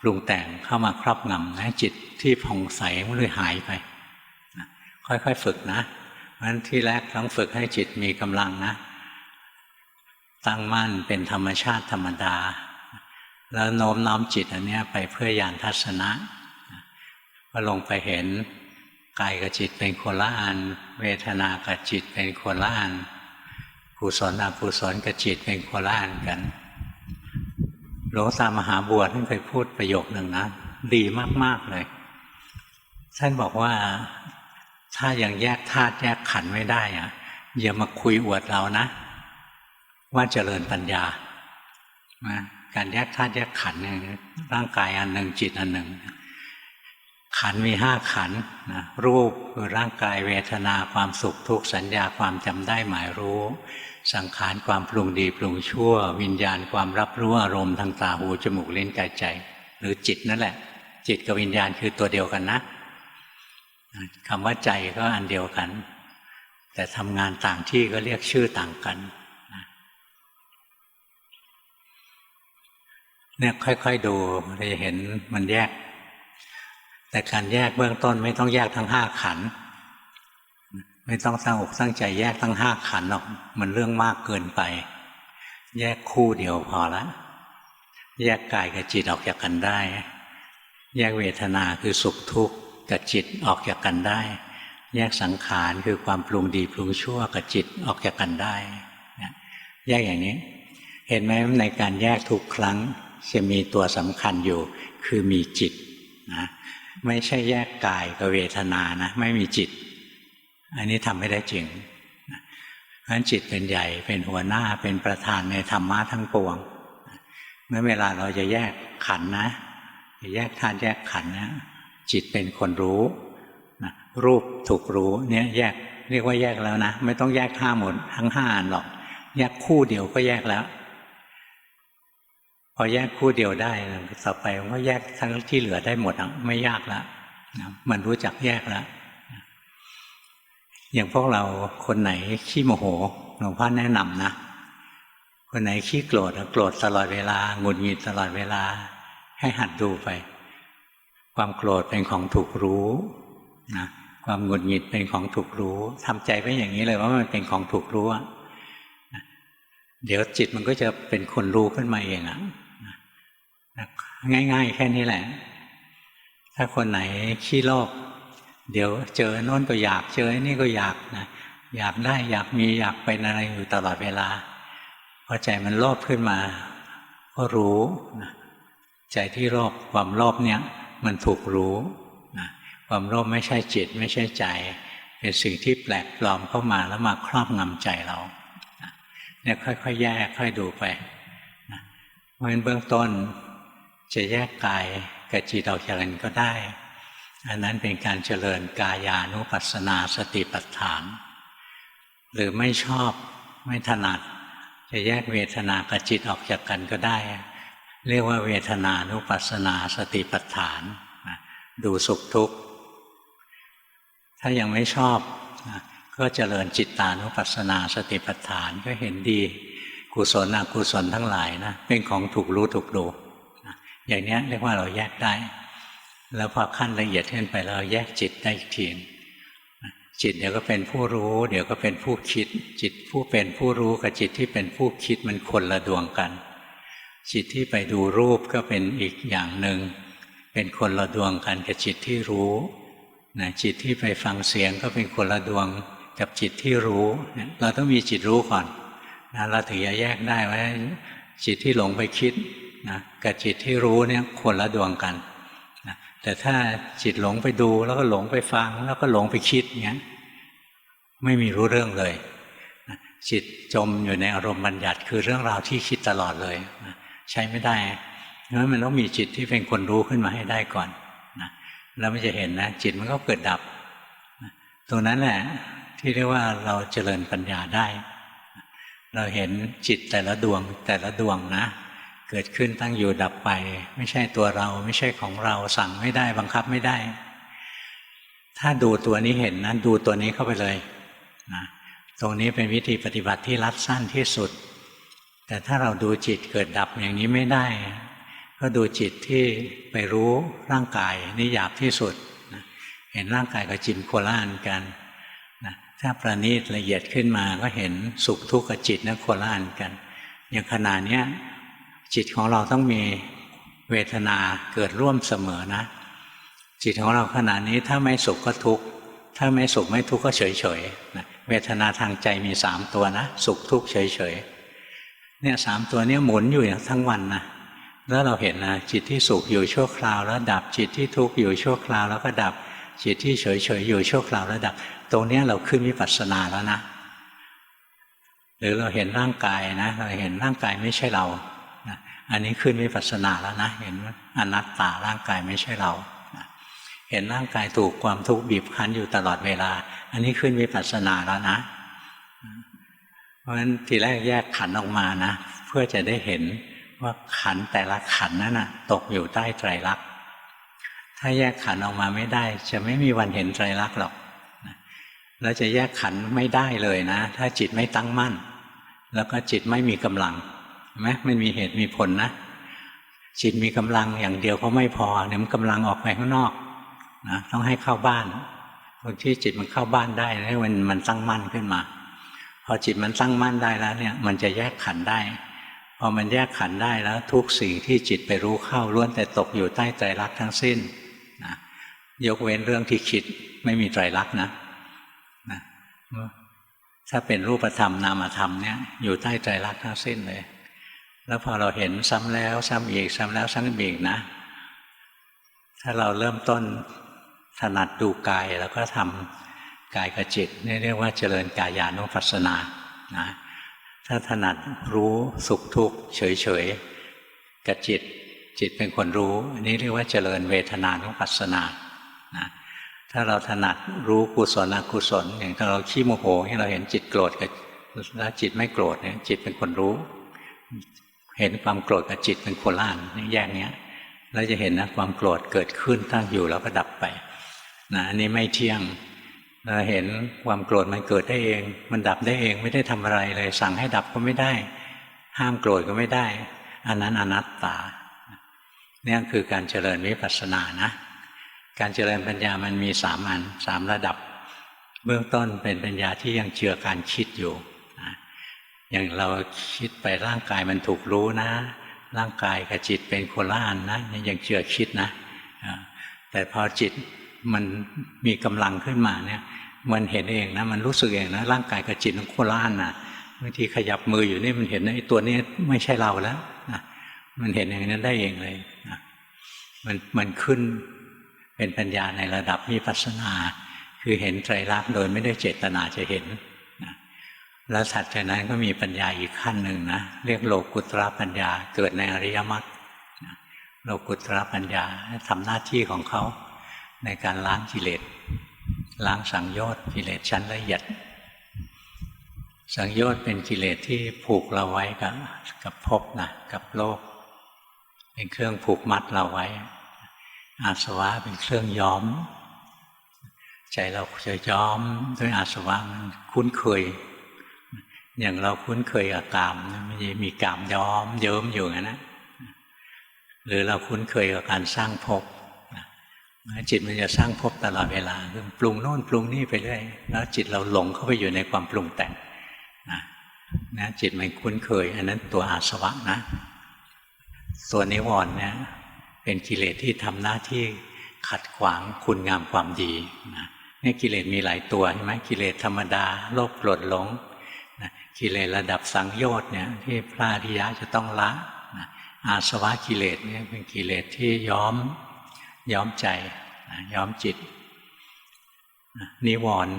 [SPEAKER 1] ปรุงแต่งเข้ามาครอบงำนะจิตที่ผ่องใสมันเลยหายไปนะค่อยๆฝึกนะเพราะฉะนั้นที่แรกต้องฝึกให้จิตมีกำลังนะตั้งมั่นเป็นธรรมชาติธรรมดาแล้วโน้มน้อมจิตอันนี้ไปเพื่อญาณทัศนะพอลงไปเห็นกายกับจิตเป็นคนละอันเวทนากับจิตเป็นคนละอันกุศลอกุศลกับจิตเป็นคนละอันกันหลวงตามหาบัวท่านเคยพูดประโยคหนึ่งนะดีมากๆเลยท่านบอกว่าถ้ายังแยกธาตุแยกขันธ์ไม่ได้อะอย่ามาคุยอวดเรานะว่าเจริญปัญญาการแยกธาตุแยกขันธ์เนี่ยร่างกายอันหนึ่งจิตอันหนึ่งขันธ์มี5ขันธ์นะรูปคือร่างกายเวทนาความสุขทุกข์สัญญาความจำได้หมายรู้สังขารความปรุงดีปรุงชั่ววิญญาณความรับรู้อารมณ์ทางตาหูจมูกลิ้นกายใจหรือจิตนั่นแหละจิตกับวิญญาณคือตัวเดียวกันนะคำว่าใจก็อันเดียวกันแต่ทำงานต่างที่ก็เรียกชื่อต่างกันเนี่ยค่อยๆดูเราจะเห็นมันแยกแต่การแยกเบื้องต้นไม่ต้องแยกทั้ง5ขันธ์ไม่ต้องตั้งอกตั้งใจแยกทั้ง5ขันธ์หรอกมันเรื่องมากเกินไปแยกคู่เดียวพอละแยกกายกับจิตออกจากกันได้แยกเวทนาคือสุขทุกข์กับจิตออกจากกันได้แยกสังขารคือความปรุงดีปรุงชั่วกับจิตออกจากกันได้แยกอย่างนี้เห็นไหมในการแยกทุกครั้งจะมีตัวสำคัญอยู่คือมีจิตนะไม่ใช่แยกกายกับเวทนานะไม่มีจิตอันนี้ทำไม่ได้จริงเพราะฉะนั้นจิตเป็นใหญ่เป็นหัวหน้าเป็นประธานในธรรมะทั้งปวงเมื่อเวลาเราจะแยกขันธ์นะจะแยกธาตุแยกขันธ์นะจิตเป็นคนรู้นะรูปถูกรู้เนี่ยแยกเรียกว่าแยกแล้วนะไม่ต้องแยก5หมดทั้ง5อันหรอกแยกคู่เดียวก็แยกแล้วพอแยกคู่เดียวได้ต่อไปมันก็แยกทั้งที่เหลือได้หมดไม่ยากแล้วมันรู้จักแยกแล้วอย่างพวกเราคนไหนขี้โมโหหลวงพ่อแนะนำนะคนไหนขี้โกรธโกรธตลอดเวลาหงุดหงิดตลอดเวลาให้หัดดูไปความโกรธเป็นของถูกรู้นะความหงุดหงิดเป็นของถูกรู้ทำใจไว้อย่างนี้เลยว่ามันเป็นของถูกรู้เดี๋ยวจิตมันก็จะเป็นคนรู้ขึ้นมาเองง่ายๆแค่นี้แหละถ้าคนไหนขี้โลภเดี๋ยวเจอโน่นก็อยากเจอนี่ก็อยากนะอยากได้อยากมีอยากเป็นอะไรอยู่ตลอดเวลาพอใจมันโลภขึ้นมาก็รู้นะใจที่โลภความโลภเนี่ยมันถูกรู้นะความโลภไม่ใช่จิตไม่ใช่ใจเป็นสิ่งที่แปลกปลอมเข้ามาแล้วมาครอบงำใจเราเนี่ยค่อยๆแยกค่อยดูไปนะเพราะฉะนั้นเบื้องต้นจะแยกกายกับจิตออกจากกันก็ได้อันนั้นเป็นการเจริญกายานุปัสสนาสติปัฏฐานหรือไม่ชอบไม่ถนัดจะแยกเวทนากับจิตออกจากกันก็ได้เรียกว่าเวทนานุปัสสนาสติปัฏฐานดูสุขทุกข์ถ้ายังไม่ชอบก็เจริญจิตตานุปัสสนาสติปัฏฐานก็เห็นดีกุศลอกุศลทั้งหลายนะเป็นของถูกรู้ถูกดูอย่างนี้เรียกว่าเราแยกได้แล้วพอขั้นละเอียดขึ้นไปเราแยกจิตได้อีกทีจิตเดี๋ยวก็เป็นผู้รู้เดี๋ยวก็เป็นผู้คิดจิตผู้เป็นผู้รู้กับจิตที่เป็นผู้คิดมันคนละดวงกันจิตที่ไปดูรูปก็เป็นอีกอย่างหนึ่งเป็นคนละดวงกันกับจิตที่รู้นะจิตที่ไปฟังเสียงก็เป็นคนละดวง กับจิตที่รู้เนี่ยเราต้องมีจิตรู้ก่อนนะเราถึงจะแยกได้ว่าจิตที่หลงไปคิดนะกับจิตที่รู้เนี่ยคนละดวงกันนะแต่ถ้าจิตหลงไปดูแล้วก็หลงไปฟังแล้วก็หลงไปคิดเงี้ยไม่มีรู้เรื่องเลยนะจิตจมอยู่ในอารมณ์บัญญัติคือเรื่องราวที่คิดตลอดเลยนะใช้ไม่ได้เพราะมันต้องมีจิตที่เป็นคนรู้ขึ้นมาให้ได้ก่อนนะแล้วมันจะเห็นนะจิตมันก็เกิดดับนะตรงนั้นแหละที่เรียกว่าเราเจริญปัญญาได้เราเห็นจิตแต่ละดวงนะเกิดขึ้นตั้งอยู่ดับไปไม่ใช่ตัวเราไม่ใช่ของเราสั่งไม่ได้บังคับไม่ได้ถ้าดูตัวนี้เห็นนะดูตัวนี้เข้าไปเลยนะตรงนี้เป็นวิธีปฏิบัติที่รัดสั้นที่สุดแต่ถ้าเราดูจิตเกิดดับอย่างนี้ไม่ได้ก็ดูจิตที่ไปรู้ร่างกายนี่หยาบที่สุดนะเห็นร่างกายกับจิตโคละอันกันนะถ้าประณีตละเอียดขึ้นมาก็เห็นสุขทุกข์กับจิตนั้นโคละอันกันอย่างขณะนี้จิตของเราต้องมีเวทนาเกิดร่วมเสมอนะจิตของเราขณะนี้ถ้าไม่สุขก็ทุกข์ถ้าไม่สุขไม่ทุกข์ก็เฉยๆนะเวทนาทางใจมี3ตัวนะสุขทุกข์เฉยๆเนี่ย3ตัวนี้หมุนอยู่ทั้งวันนะแล้วเราเห็นนะจิตที่สุขอยู่ชั่วคราวแล้วดับจิตที่ทุกข์อยู่ชั่วคราวแล้วก็ดับจิตที่เฉยๆอยู่ชั่วคราวแล้วดับตรงนี้เราขึ้นวิปัสสนาแล้วนะหรือเราเห็นร่างกายนะเราเห็นร่างกายไม่ใช่เรานะอันนี้ขึ้นวิปัสสนาแล้วนะเห็นอนัตตาร่างกายไม่ใช่เรานะเห็นร่างกายถูกความทุกข์บีบคั้นอยู่ตลอดเวลาอันนี้ขึ้นวิปัสสนาแล้วนะเพราะฉะนั้นทีแรกแยกขันธ์ออกมานะเพื่อจะได้เห็นว่าขันธ์แต่ละขันธ์นั้นนะตกอยู่ใต้ไตรลักษณ์ถ้าแยกขันธ์ออกมาไม่ได้จะไม่มีวันเห็นไตรลักษณ์หรอกแล้วจะแยกขันธ์ไม่ได้เลยนะถ้าจิตไม่ตั้งมั่นแล้วก็จิตไม่มีกำลังเห็นไหมไม่มีเหตุมีผลนะจิตมีกำลังอย่างเดียวก็ไม่พอเนี่ยมันกำลังออกไปข้างนอกนะต้องให้เข้าบ้านคนที่จิตมันเข้าบ้านได้ให้มันตั้งมั่นขึ้นมาพอจิตมันตั้งมั่นได้แล้วเนี่ยมันจะแยกขันธ์ได้พอมันแยกขันธ์ได้แล้วทุกสิ่งที่จิตไปรู้เข้าล้วนแต่ตกอยู่ใต้ไตรลักษณ์ทั้งสิ้นนะยกเว้นเรื่องที่คิดไม่มีไตรลักษณ์นะถ้าเป็นรูปธรรมนามธรรมเนี่ยอยู่ใต้ไตรลักษณ์ทั้งสิ้นเลยแล้วพอเราเห็นซ้ำแล้วซ้ำอีกซ้ำแล้วซ้ำอีกนะถ้าเราเริ่มต้นถนัดดูกายแล้วก็ทำกายกับจิตนี่เรียกว่าเจริญกายานุปัสสนานะถ้าถนัดรู้สุขทุกข์เฉยๆกับจิตเป็นคนรู้อันนี้เรียกว่าเจริญเวทนานุปัสสนานะถ้าเราถนัดรู้กุศลอกุศลอย่างถ้าเราขี้โมโหที่เราเห็นจิตโกรธกับแล้วจิตไม่โกรธเนี่ยจิตเป็นคนรู้เห็นความโกรธกับจิตเป็นคนละอันแยกเนี้ยแล้วจะเห็นนะความโกรธเกิดขึ้นตั้งอยู่แล้วก็ดับไปนะอันนี้ไม่เที่ยงเราเห็นความโกรธมันเกิดได้เองมันดับได้เองไม่ได้ทำอะไรเลยสั่งให้ดับก็ไม่ได้ห้ามโกรธก็ไม่ได้อันนั้นอนัตตาเนี่ยคือการเจริญวิปัสสนานะการเจริญปัญญามันมี3 อัน 3 ระดับเบื้องต้นเป็นปัญญาที่ยังเจือการคิดอยู่นะอย่างเราคิดไปร่างกายมันถูกรู้นะร่างกายกับจิตเป็นคนละอันนะยังเจือคิดนะแต่พอจิตมันมีกำลังขึ้นมาเนี่ยมันเห็นเองนะมันรู้สึกเองนะร่างกายกับจิตมันคนละอันนะบางทีขยับมืออยู่นี่มันเห็นไอ้ตัวนี้ไม่ใช่เราแล้วนะมันเห็นอย่างนั้นได้เองเลยนะมันขึ้นเป็นปัญญาในระดับวิปัสสนาคือเห็นไตรลักษณ์โดยไม่ได้เจตนาจะเห็นนะแล้วถัดจากนั้นก็มีปัญญาอีกขั้นหนึ่งนะเรียกโลกุตระปัญญาเกิดในอริยมรรคโลกุตระปัญญาทำหน้าที่ของเขาในการล้างกิเลสล้างสังโยชน์กิเลสชั้นละเอียดสังโยชน์เป็นกิเลสที่ผูกเราไว้กับภพนะกับโลกเป็นเครื่องผูกมัดเราไว้อาสวะเป็นเครื่องย้อมใจเราจะย้อมด้วยอาสวะมันคุ้นเคยอย่างเราคุ้นเคยกับกามมันจะมีกามย้อมเยิ้มอยู่งั้นนะหรือเราคุ้นเคยกับการสร้างภพจิตมันจะสร้างภพตลอดเวลาคือปรุงโน่นปรุงนี่ไปเรื่อยแล้วจิตเราหลงเข้าไปอยู่ในความปรุงแต่งนะจิตมันคุ้นเคยอันนั้นตัวอาสวะนะตัวนิวรณ์เนี่ยเป็นกิเลสที่ทำหน้าที่ขัดขวางคุณงามความดีนะ นี่กิเลสมีหลายตัวใช่ไหมกิเลสธรรมดาโลภโกรธหลงนะกิเลสระดับสังโยชน์เนี่ยที่พระอริยะจะต้องละนะอาสวะกิเลสเนี่ยเป็นกิเลสที่ย้อมใจนะย้อมจิตนะนิวรณ์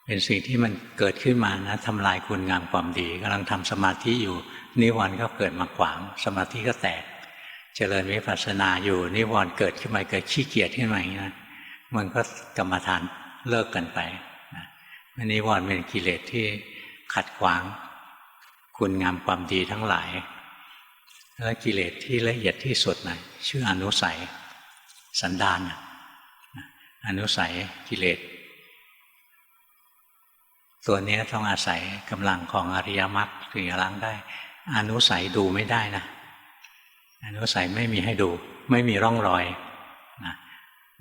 [SPEAKER 1] เป็นสิ่งที่มันเกิดขึ้นมานะทำลายคุณงามความดีกำลังทำสมาธิอยู่นิวรณ์ก็เกิดมาขวางสมาธิก็แตกเจริญวิปัสสนาอยู่นิวรณ์เกิดขึ้นมาเกิดขี้เกียจขึ้นมาอย่างนี้นะมันก็กรรมฐานเลิกกันไปนะนิวรณ์เป็นกิเลสที่ขัดขวางคุณงามความดีทั้งหลายและกิเลสที่ละเอียดที่สุดนะชื่ออนุสัยสันดานอนุสัยกิเลสตัวนี้ต้องอาศัยกำลังของอริยมรรคถึงจะล้างได้อนุสัยดูไม่ได้นะอนุสัยไม่มีให้ดูไม่มีร่องรอยนะ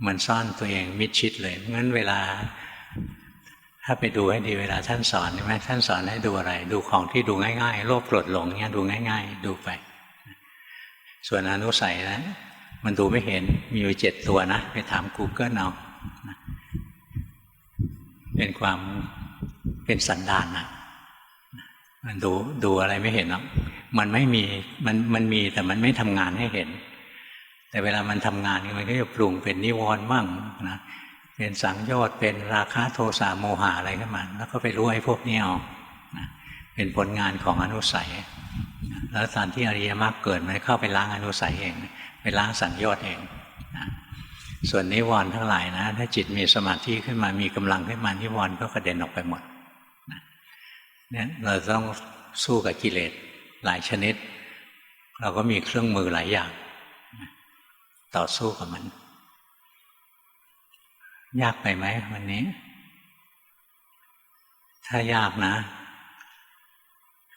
[SPEAKER 1] มันซ่อนตัวเองมิดชิดเลยงั้นเวลาถ้าไปดูให้ดีเวลาท่านสอนใช่ไหมท่านสอนให้ดูอะไรดูของที่ดูง่ายๆโลภโกรธหลงเงี้ยดูง่ายๆดูไปส่วนอนุสัยนะมันดูไม่เห็นมีอยู่7 ตัวนะไปถาม Google เอาเป็นความเป็นสันดานนะมันดูอะไรไม่เห็นหรอกมันไม่มีมันมีแต่มันไม่ทำงานให้เห็นแต่เวลามันทำงานมันก็จะปรุงเป็นนิวรณ์มั่งนะเป็นสังโยชน์เป็นราคะโทสะโมหะอะไรขึ้นมาแล้วก็ไปรู้ไอ้พวกนี้เอานะเป็นผลงานของอนุสัยแล้วตอนที่อริยมรรคเกิดมันเข้าไปล้างอนุสัยเองไปล้างสังโยชน์เองนะส่วนนิวรณ์ทั้งหลายนะถ้าจิตมีสมาธิขึ้นมามีกำลังขึ้นมานิวรณ์ก็กระเด็นออกไปหมดนะเนี่ยเราต้องสู้กับกิเลสหลายชนิดเราก็มีเครื่องมือหลายอย่างต่อสู้กับมันยากไปไหมวันนี้ถ้ายากนะ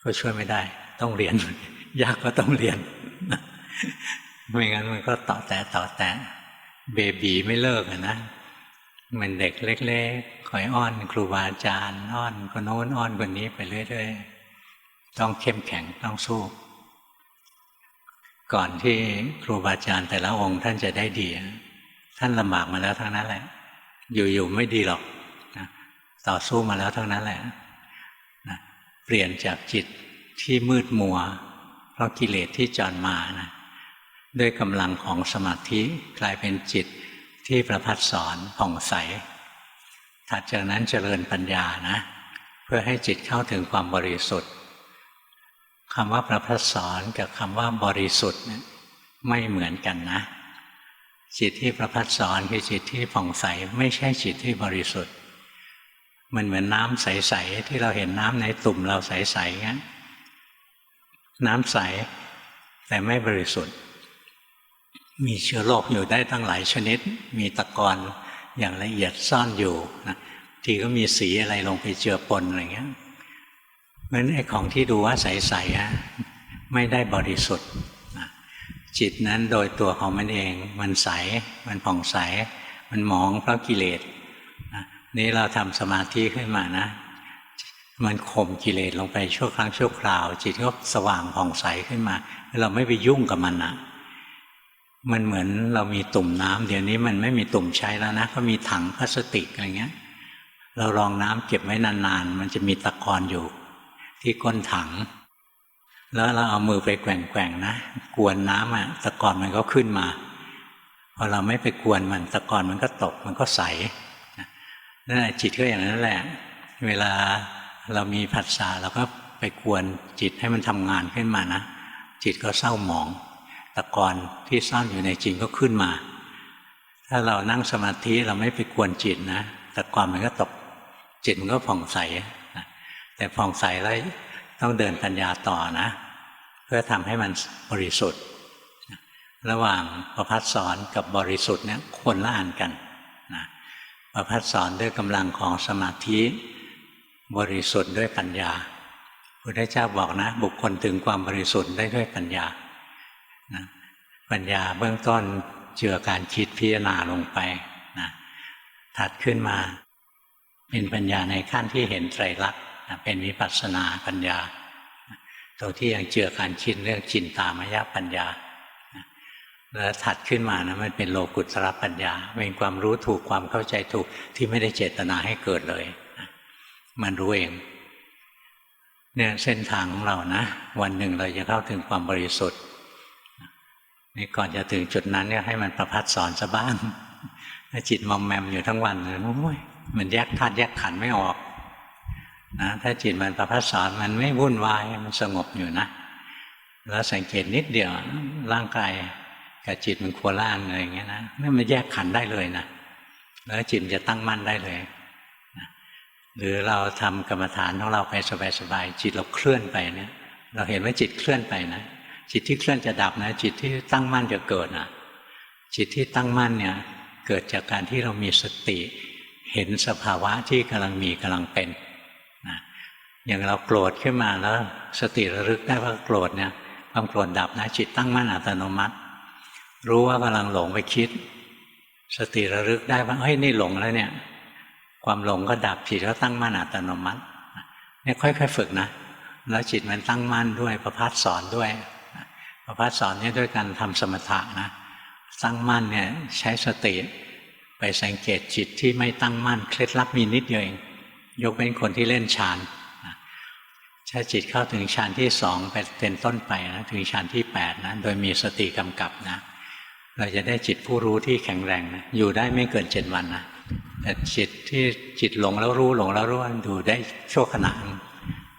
[SPEAKER 1] ก็ช่วยไม่ได้ต้องเรียนยากก็ต้องเรียนไม่งั้นมันก็ต่อแต่เบบีไม่เลิกนะมันเด็กเล็กๆคอยอ้อนครูบาอาจารย์อ้อนคนโน้นอ้อนคนนี้ไปเรื่อยๆต้องเข้มแข็งต้องสู้ก่อนที่ครูบาอาจารย์แต่ละองค์ท่านจะได้ดีท่านลำบากมาแล้วทั้งนั้นแหละอยู่ๆไม่ดีหรอกนะต่อสู้มาแล้วทั้งนั้นแหละนะเปลี่ยนจากจิตที่มืดมัวเพราะกิเลสที่จรมานะด้วยกำลังของสมาธิกลายเป็นจิตที่ประภัสสรผ่องใสถัดจากนั้นเจริญปัญญานะเพื่อให้จิตเข้าถึงความบริสุทธิ์คำว่าประภัสสรกับคำว่าบริสุทธิ์ไม่เหมือนกันนะจิตที่ประภัสสรคือจิตที่ผ่องใสไม่ใช่จิตที่บริสุทธิ์มันเหมือนน้ำใสๆที่เราเห็นน้ำในตุ่มเราใสๆงั้นน้ำใสแต่ไม่บริสุทธิ์มีเชื้อโรคอยู่ได้ตั้งหลายชนิดมีตะกอนอย่างละเอียดซ่อนอยู่นะทีก็มีสีอะไรลงไปเจือปนอะไรเงี้ยเพราะฉะนั้นไอ้ของที่ดูว่าใสๆไม่ได้บริสุทธิ์นะจิตนั้นโดยตัวของมันเองมันใสมันผ่องใสมันหมองเพราะกิเลสนะนี่เราทำสมาธิขึ้นมานะมันข่มกิเลสลงไปชั่วครั้งชั่วคราวจิตก็สว่างผ่องใสขึ้นมาเราไม่ไปยุ่งกับมันนะมันเหมือนเรามีตุ่มน้ำเดี๋ยวนี้มันไม่มีตุ่มใช้แล้วนะก็มีถังพลาสติกอะไรเงี้ยเรารองน้ำเก็บไว้นานๆมันจะมีตะกอนอยู่ที่ก้นถังแล้วเราเอามือไปแกว่งๆนะกวนน้ำอะตะกอนมันก็ขึ้นมาพอเราไม่ไปกวนมันตะกอนมันก็ตกมันก็ใสนั่นแหละจิตก็อย่างนั้นแหละเวลาเรามีผัสสะเราก็ไปกวนจิตให้มันทำงานขึ้นมานะจิตก็เศร้าหมองตะกอนที่ซ่อนอยู่ในจิตก็ขึ้นมาถ้าเรานั่งสมาธิเราไม่ไปกวนจิตนะตะกอนมันก็ตกจิตมันก็ผ่องใสนะแต่ผ่องใสแล้วต้องเดินปัญญาต่อนะเพื่อทำให้มันบริสุทธิ์ระหว่างประภัสสรกับบริสุทธิ์เนี่ยคนละอันกันนะประภัสสรด้วยกำลังของสมาธิบริสุทธิ์ด้วยปัญญาพุทธเจ้าบอกนะบุคคลถึงความบริสุทธิ์ได้ด้วยปัญญานะปัญญาเบื้องต้นเจือการคิดพิจารณาลงไปนะถัดขึ้นมาเป็นปัญญาในขั้นที่เห็นไตรลักษณ์นะเป็นวิปัสสนาปัญญาตัวที่ยังเจือการคิดเรื่องจินตามยปัญญานะ แล้วถัดขึ้นมานะมันเป็นโลกุตระปัญญาเป็นความรู้ถูกความเข้าใจถูกที่ไม่ได้เจตนาให้เกิดเลยมันรู้เองเนี่ยเส้นทางของเรานะวันหนึ่งเราจะเข้าถึงความบริสุทธิ์นี่ก่อนจะถึงจุดนั้นเนี่ยให้มันประภัสสอนซะบ้างถ้าจิตมอมแมมอยู่ทั้งวันเลยโอ้ยมันแยกธาตุแยกขันธ์ไม่ออกนะถ้าจิตมันประภัสสอนมันไม่วุ่นวายมันสงบอยู่นะแล้วสังเกตนิดเดียวร่างกายกับจิตมันโคล่านอะไรอย่างเงี้ยนะนั่นมันแยกขันธ์ได้เลยนะแล้วจิตจะตั้งมั่นได้เลยนะหรือเราทำกรรมฐานของเราไปสบายๆจิตเราเคลื่อนไปเนี่ยเราเห็นว่าจิตเคลื่อนไปนะจิตที่เคลื่อนจะดับนะจิตที่ตั้งมั่นจะเกิดนะจิตที่ตั้งมั่นเนี่ยเกิดจากการที่เรามีสติเห็นสภาวะที่กำลังมีกำลังเป็นนะอย่างเราโกรธขึ้นมาแล้วสติระลึกได้ว่าโกรธเนี่ยความโกรธดับนะจิตตั้งมั่นอัตโนมัติรู้ว่ากำลังหลงไปคิดสติระลึกได้ว่าเฮ้ยนี่หลงแล้วเนี่ยความหลงก็ดับจิตก็ตั้งมั่นอัตโนมัติเนี่ยค่อยๆฝึกนะแล้วจิตมันตั้งมั่นด้วยประภัสสอนด้วยประภัสสอนเนี่ยด้วยการทำสมถะนะตั้งมั่นเนี่ยใช้สติไปสังเกตจิตที่ไม่ตั้งมั่นเคล็ดลับมีนิดเดียวเองยกเป็นคนที่เล่นฌานถ้าจิตเข้าถึงฌานที่2ไปเป็นต้นไปนะถึงฌานที่8นะโดยมีสติกำกับนะเราจะได้จิตผู้รู้ที่แข็งแรงนะอยู่ได้ไม่เกิน7 วันนะแต่จิตที่จิตหลงแล้วรู้หลงแล้วรู้ดูได้ชั่วขณะ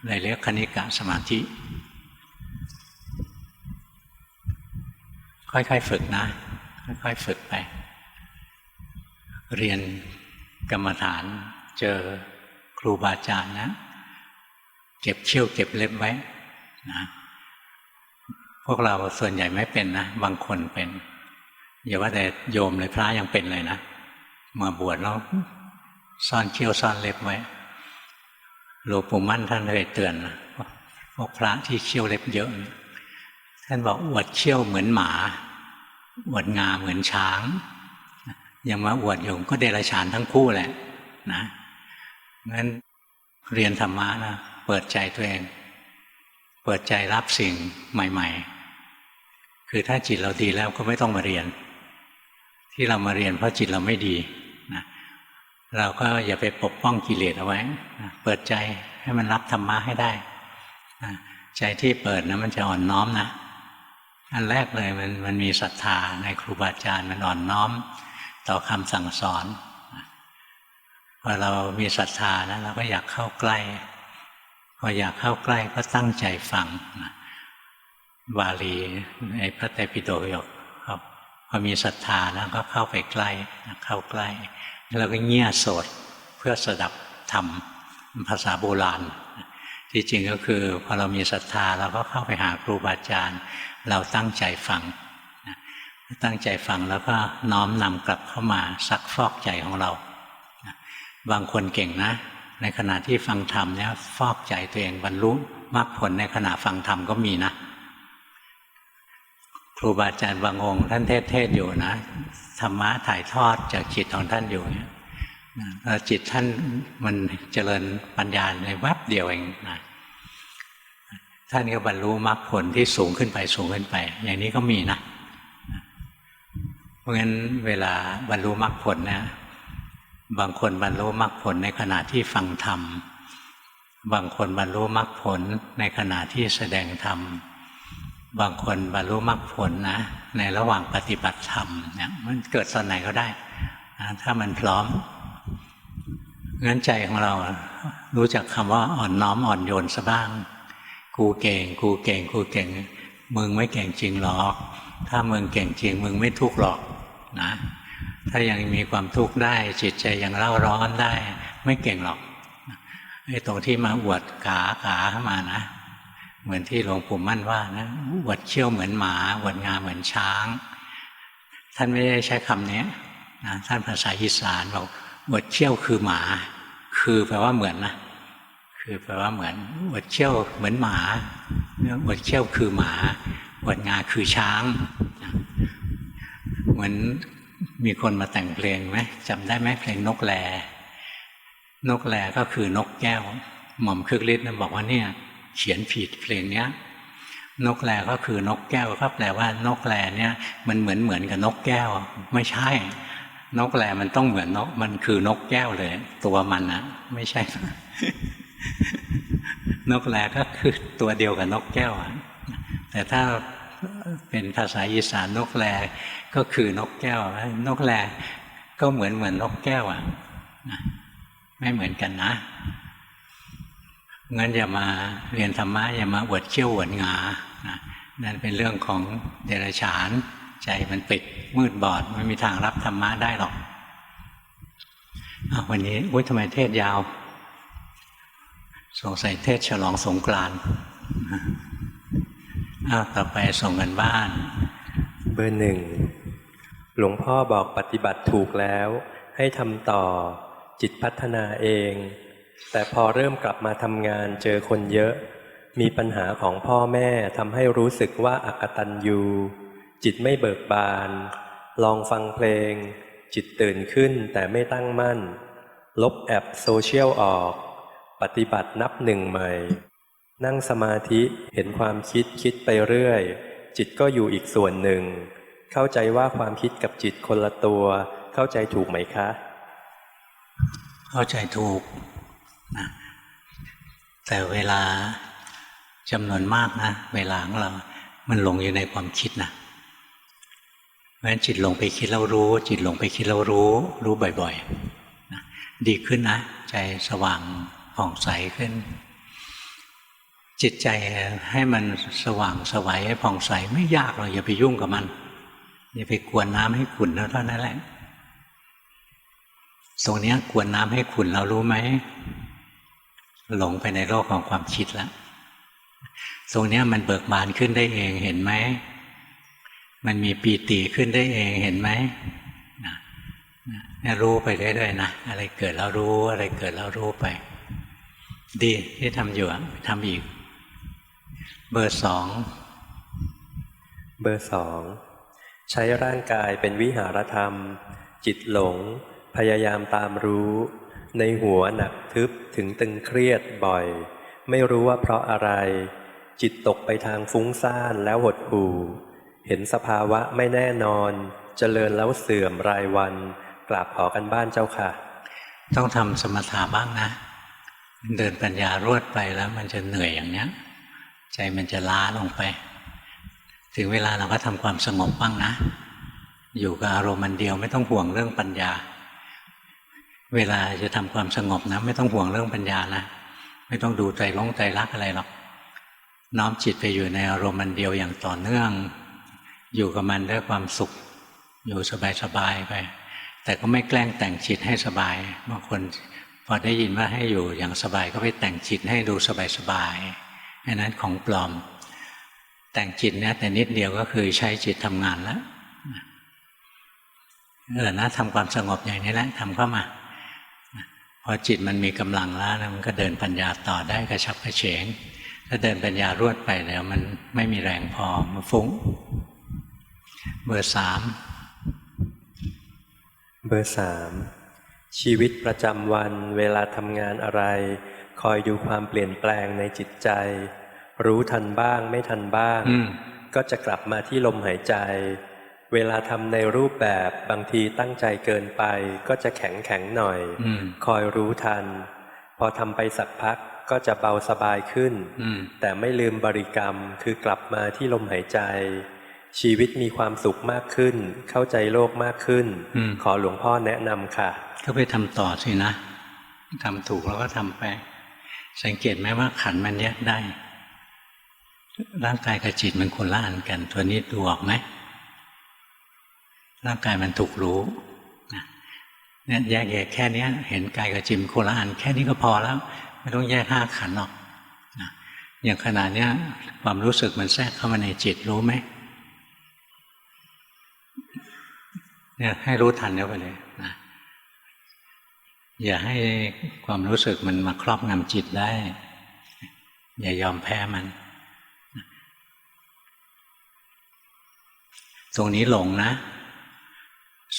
[SPEAKER 1] เลยเรียกคณิกะสมาธิค่อยๆฝึกนะค่อยๆฝึกไปเรียนกรรมฐานเจอครูบาอาจารย์นะเก็บเขี้ยวเก็บเล็บไว้นะพวกเราส่วนใหญ่ไม่เป็นนะบางคนเป็นอย่าว่าแต่โยมเลยพระยังเป็นเลยนะมาบวชแล้วซ่อนเขี้ยวซ่อนเล็บไว้หลวงปู่มั่นท่านเคยเตือนนะพวกพระที่เขี้ยวเล็บเยอะท่านบอกอวดเขี้ยวเหมือนหมาอวดงาเหมือนช้างยังมาอวดโยมก็เดรัจฉานทั้งคู่แหละนะงั้นเรียนธรรมะนะเปิดใจตัวเองเปิดใจรับสิ่งใหม่ๆคือถ้าจิตเราดีแล้วก็ไม่ต้องมาเรียนที่เรามาเรียนเพราะจิตเราไม่ดีนะเราก็อย่าไปปกป้องกิเลสเอาไว้นะเปิดใจให้มันรับธรรมะให้ได้นะใจที่เปิดนะมันจะอ่อนน้อมนะอันแรกเลยมันมีศรัทธาในครูบาอาจารย์มันอ่อนน้อมต่อคำสั่งสอนพอเรามีศรัทธานะเราก็อยากเข้าใกล้พออยากเข้าใกล้ก็ตั้งใจฟังบาลีในพระไตรปิฎกครับพอมีศรัทธานะก็เข้าไปใกล้เข้าใกล้แล้วก็เงี่ยโสดเพื่อสดับธรรมภาษาโบราณที่จริงก็คือพอเรามีศรัทธาเราก็เข้าไปหาครูบาอาจารย์เราตั้งใจฟังตั้งใจฟังแล้วก็น้อมนำกลับเข้ามาซักฟอกใจของเราบางคนเก่งนะในขณะที่ฟังธรรมเนี่ยฟอกใจตัวเองบรรลุมรรคผลในขณะฟังธรรมก็มีนะครูบาอาจารย์บางองค์ท่านเทศอยู่นะธรรมะถ่ายทอดจากจิตของท่านอยู่เนี่ยแล้วจิตท่านมันเจริญปัญญาในแวบเดียวเองนะท่านก็บรรลุมรรคผลที่สูงขึ้นไปสูงขึ้นไปอย่างนี้ก็มีนะเพราะงั้นเวลาบรรลุมรรคผลนะบางคนบรรลุมรรคผลในขณะที่ฟังธรรมบางคนบรรลุมรรคผลในขณะที่แสดงธรรมบางคนบรรลุมรรคผลนะในระหว่างปฏิบัติธรรมเนี่ยมันเกิดตอนไหนก็ได้นะถ้ามันพร้อมงั้นใจของเรารู้จักคำว่าอ่อนน้อมอ่อนโยนซะบ้างกูเก่งกูเก่งกูเก่งมึงไม่เก่งจริงหรอกถ้ามึงเก่งจริงมึงไม่ทุกข์หรอกนะถ้ายังมีความทุกข์ได้จิตใจยังเล่าร้อนได้ไม่เก่งหรอกไอ้ตรงที่มาอวดขาเข้ามานะเหมือนที่หลวงปู่มั่นว่านะอวดเขี้ยวเหมือนหมาอวดงาเหมือนช้างท่านไม่ได้ใช้คำนี้นะท่านภาษาอีสานบอกอวดเขี้ยวคือหมาคือแปลว่าเหมือนนะคือแปลว่าเหมือนอวดเขี้ยวเหมือนหมาอวดเขี้ยวคือหมาอวดงาคือช้างเหมือนมีคนมาแต่งเพลงไหมจำได้ไหมเพลงนกแลนกแลก็คือนกแก้วหม่อมคึกฤทธิ์บอกว่าเนี่ยเขียนผิดเพลงเนี้ย นกแลก็คือนกแก้วก็แปลว่านกแลเนี่ยมันเหมือนกับนกแก้วไม่ใช่นกแลมันต้องเหมือนนกมันคือนกแก้วเลยตัวมันนะไม่ใช่ นกแลก็คือตัวเดียวกับนกแก้วแต่ถ้าเป็นภาษาอีสานนกแลก็คือนกแก้วนกแลก็เหมือนนกแก้วไม่เหมือนกันนะงั้นอย่ามาเรียนธรรมะอย่ามาอวดเขี้ยวอวดงานั่นเป็นเรื่องของเดรัจฉานใจมันปิดมืดบอดไม่มีทางรับธรรมะได้หรอกวันนี้ทำไมเทศยาวสงสัยเทศฉลองสงกรานต์ต่อไปส่งกันบ้าน
[SPEAKER 2] เบอร์ 1หลวงพ่อบอกปฏิบัติถูกแล้วให้ทำต่อจิตพัฒนาเองแต่พอเริ่มกลับมาทำงานเจอคนเยอะมีปัญหาของพ่อแม่ทำให้รู้สึกว่าอกตัญญูจิตไม่เบิกบานลองฟังเพลงจิตตื่นขึ้นแต่ไม่ตั้งมั่นลบแอปโซเชียลออกปฏิบัตินับหนึ่งใหม่นั่งสมาธิเห็นความคิดไปเรื่อยจิตก็อยู่อีกส่วนหนึ่งเข้าใจว่าความคิดกับจิตคนละตัวเข้าใจถูกไหมคะ
[SPEAKER 1] เข้าใจถูกนะแต่เวลาจำนวนมากนะเวลาของเรามันหลงอยู่ในความคิดนะเพราะฉะนั้นจิตหลงไปคิดแล้วรู้จิตหลงไปคิดแล้วรู้บ่อยๆนะดีขึ้นนะใจสว่างผ่องใสขึ้นจิตใจให้มันสว่างสวัยให้ผ่องใสไม่ยากหรอกอย่าไปยุ่งกับมันอย่าไปกวนน้ำให้ขุ่นเท่านั้นแหละตรงนี้กวนน้ำให้ขุ่นเรารู้ไหมหลงไปในโลกของความคิดแล้วตรงนี้มันเบิกบานขึ้นได้เองเห็นไหมมันมีปีติขึ้นได้เองเห็นไหมรู้ไปเรื่อยๆนะอะไรเกิดแล้วรู้อะไรเกิดแล้วรู้ไปดีที่ทำอยู่ทำอีกเบอร์ 2
[SPEAKER 2] เบอร์ 2ใช้ร่างกายเป็นวิหารธรรมจิตหลงพยายามตามรู้ในหัวหนักทึบถึงตึงเครียดบ่อยไม่รู้ว่าเพราะอะไรจิตตกไปทางฟุ้งซ่านแล้วหดหู่เห็นสภาวะไม่แน่นอนเจริญแล้วเสื่อมรายวันกราบขอกันบ้านเจ้าค่ะ
[SPEAKER 1] ต้องทำสมถะบ้างนะเดินปัญญารวดไปแล้วมันจะเหนื่อยอย่างเนี้ยใจมันจะล้าลงไปถึงเวลาเราก็ทำความสงบบ้างนะอยู่กับอารมณ์มันเดียวไม่ต้องห่วงเรื่องปัญญาเวลาจะทำความสงบนะไม่ต้องห่วงเรื่องปัญญานะไม่ต้องดูใจรักอะไรหรอกน้อมจิตไปอยู่ในอารมณ์มันเดียวอย่างต่อเนื่องอยู่กับมันด้วยความสุขอยู่สบายๆไปแต่ก็ไม่แกล้งแต่งจิตให้สบายบางคนพอได้ยินว่าให้อยู่อย่างสบายก็ไปแต่งจิตให้ดูสบายๆอันนั้นของปลอมแต่งจิตเนี่ยแต่นิดเดียวก็คือใช้จิตทำงานแล้วนะทำความสงบอย่างนี้แหละทำเข้ามาพอจิตมันมีกำลังแล้วมันก็เดินปัญญาต่อได้กระฉับกระเฉงถ้าเดินปัญญารวดไปแล้วมันไม่มีแรงพอมาฟุ้งเบอร์ 3
[SPEAKER 2] เบอร์ 3ชีวิตประจำวันเวลาทำงานอะไรคอยดูความเปลี่ยนแปลงในจิตใจรู้ทันบ้างไม่ทันบ้างก็จะกลับมาที่ลมหายใจเวลาทำในรูปแบบบางทีตั้งใจเกินไปก็จะแข็งหน่อยคอยรู้ทันพอทำไปสักพักก็จะเบาสบายขึ้นแต่ไม่ลืมบริกรรมคือกลับมาที่ลมหายใจชีวิตมีความสุขมากขึ้นเข้าใจโลกมากขึ้นขอหลวงพ่อแนะนำค่ะ
[SPEAKER 1] ก็ไปทำต่อสินะทำถูกแล้วก็ทำไปสังเกตไหมว่าขันธ์มันแยกได้ร่างกายกับจิตมันคนละอันกันตัวนี้ดูออกไหมร่างกายมันถูกรู้เนี่ยแยกแค่นี้เห็นกายกับจิตคนละอันแค่นี้ก็พอแล้วไม่ต้องแยก5ขันธ์หรอกอย่างขนาดนี้ความรู้สึกมันแทรกเข้ามาในจิตรู้ไหมเนี่ยให้รู้ทันเข้าไปเลยนะอย่าให้ความรู้สึกมันมาครอบงำจิตได้อย่ายอมแพ้มันตรงนี้หลงนะ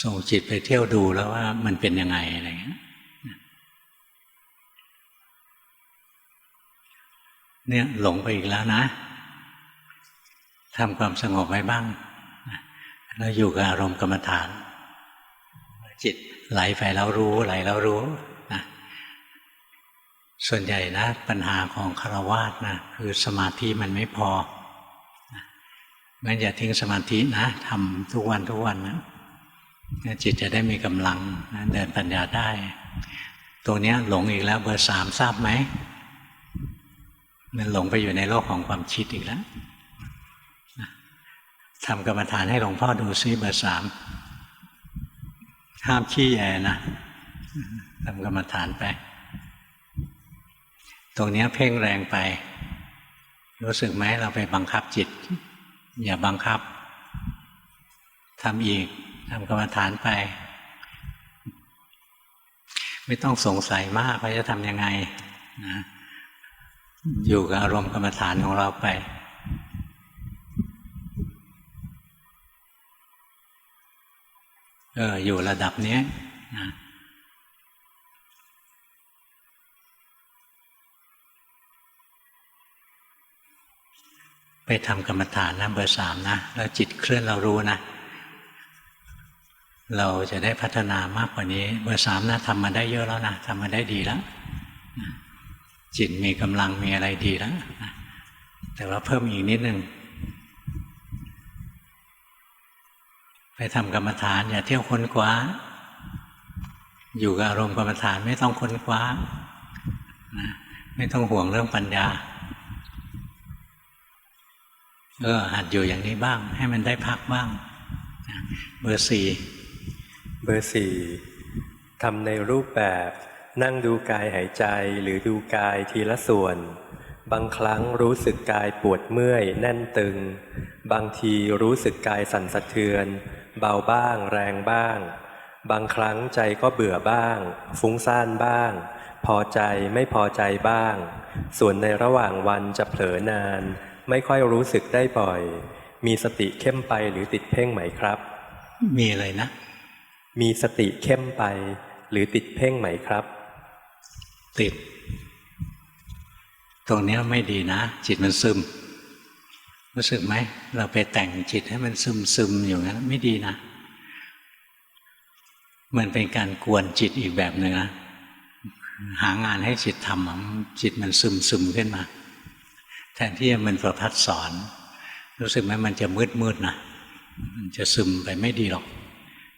[SPEAKER 1] ส่งจิตไปเที่ยวดูแล้วว่ามันเป็นยังไงอะไรเงี้ยเนี่ยหลงไปอีกแล้วนะ ทำความสงบไว้บ้างแล้วอยู่กับอารมณ์กรรมฐานจิตไหลไปแล้วรู้ไหลแล้วรู้นะส่วนใหญ่นะปัญหาของฆราวาสนะคือสมาธิมันไม่พองั้นอย่าทิ้งสมาธินะทำทุกวันนะจิตจะได้มีกำลังนะเดินปัญญาได้ตรงนี้หลงอีกแล้วเบอร์ 3ทราบไหมมันหลงไปอยู่ในโลกของความคิดอีกแล้วทำกรรมฐานให้หลวงพ่อดูซิเบอร์ 3ห้ามขี้แยนะทำกรรมฐานไปตรงนี้เพ่งแรงไปรู้สึกไหมเราไปบังคับจิตอย่าบังคับทำอีกทำกรรมฐานไปไม่ต้องสงสัยมากว่าจะทำยังไงนะอยู่กับอารมณ์กรรมฐานของเราไปอยู่ระดับนี้นะไปทำกรรมฐานนะเบอร์ 3นะแล้วจิตเคลื่อนเรารู้นะเราจะได้พัฒนามากกว่านี้เบอร์ 3นะทำมาได้เยอะแล้วนะทำมาได้ดีแล้วจิตมีกำลังมีอะไรดีแล้วนะแต่ว่าเพิ่มอีกนิดนึงไปทำกรรมฐานอย่าเที่ยวค้นคว้าอยู่กับอารมณ์กรรมฐานไม่ต้องค้นคว้านะไม่ต้องห่วงเรื่องปัญญาหัดอยู่อย่างนี้บ้างให้มันได้พักบ้างเบอร์
[SPEAKER 2] 4ทำในรูปแบบนั่งดูกายหายใจหรือดูกายทีละส่วนบางครั้งรู้สึกกายปวดเมื่อยแน่นตึงบางทีรู้สึกกายสั่นสะเทือนเบาบ้างแรงบ้างบางครั้งใจก็เบื่อบ้างฟุ้งซ่านบ้างพอใจไม่พอใจบ้างส่วนในระหว่างวันจะเผลอนานไม่ค่อยรู้สึกได้บ่อยมีสติเข้มไปหรือติดเพ่งไหมครับ
[SPEAKER 1] มีอะไรนะ
[SPEAKER 2] มีสติเข้มไปหรือติดเพ่งไหมครับ
[SPEAKER 1] ติดตรงนี้ไม่ดีนะจิตมันซึมรู้สึกไหมเราไปแต่งจิตให้มันซึมอยู่งั้นไม่ดีนะมันเป็นการกวนจิตอีกแบบหนึ่งนะหางานให้จิตทำจิตมันซึมขึ้นมาแทนที่มันประพัดสอนรู้สึกไหมมันจะมืดนะมันจะซึมไปไม่ดีหรอก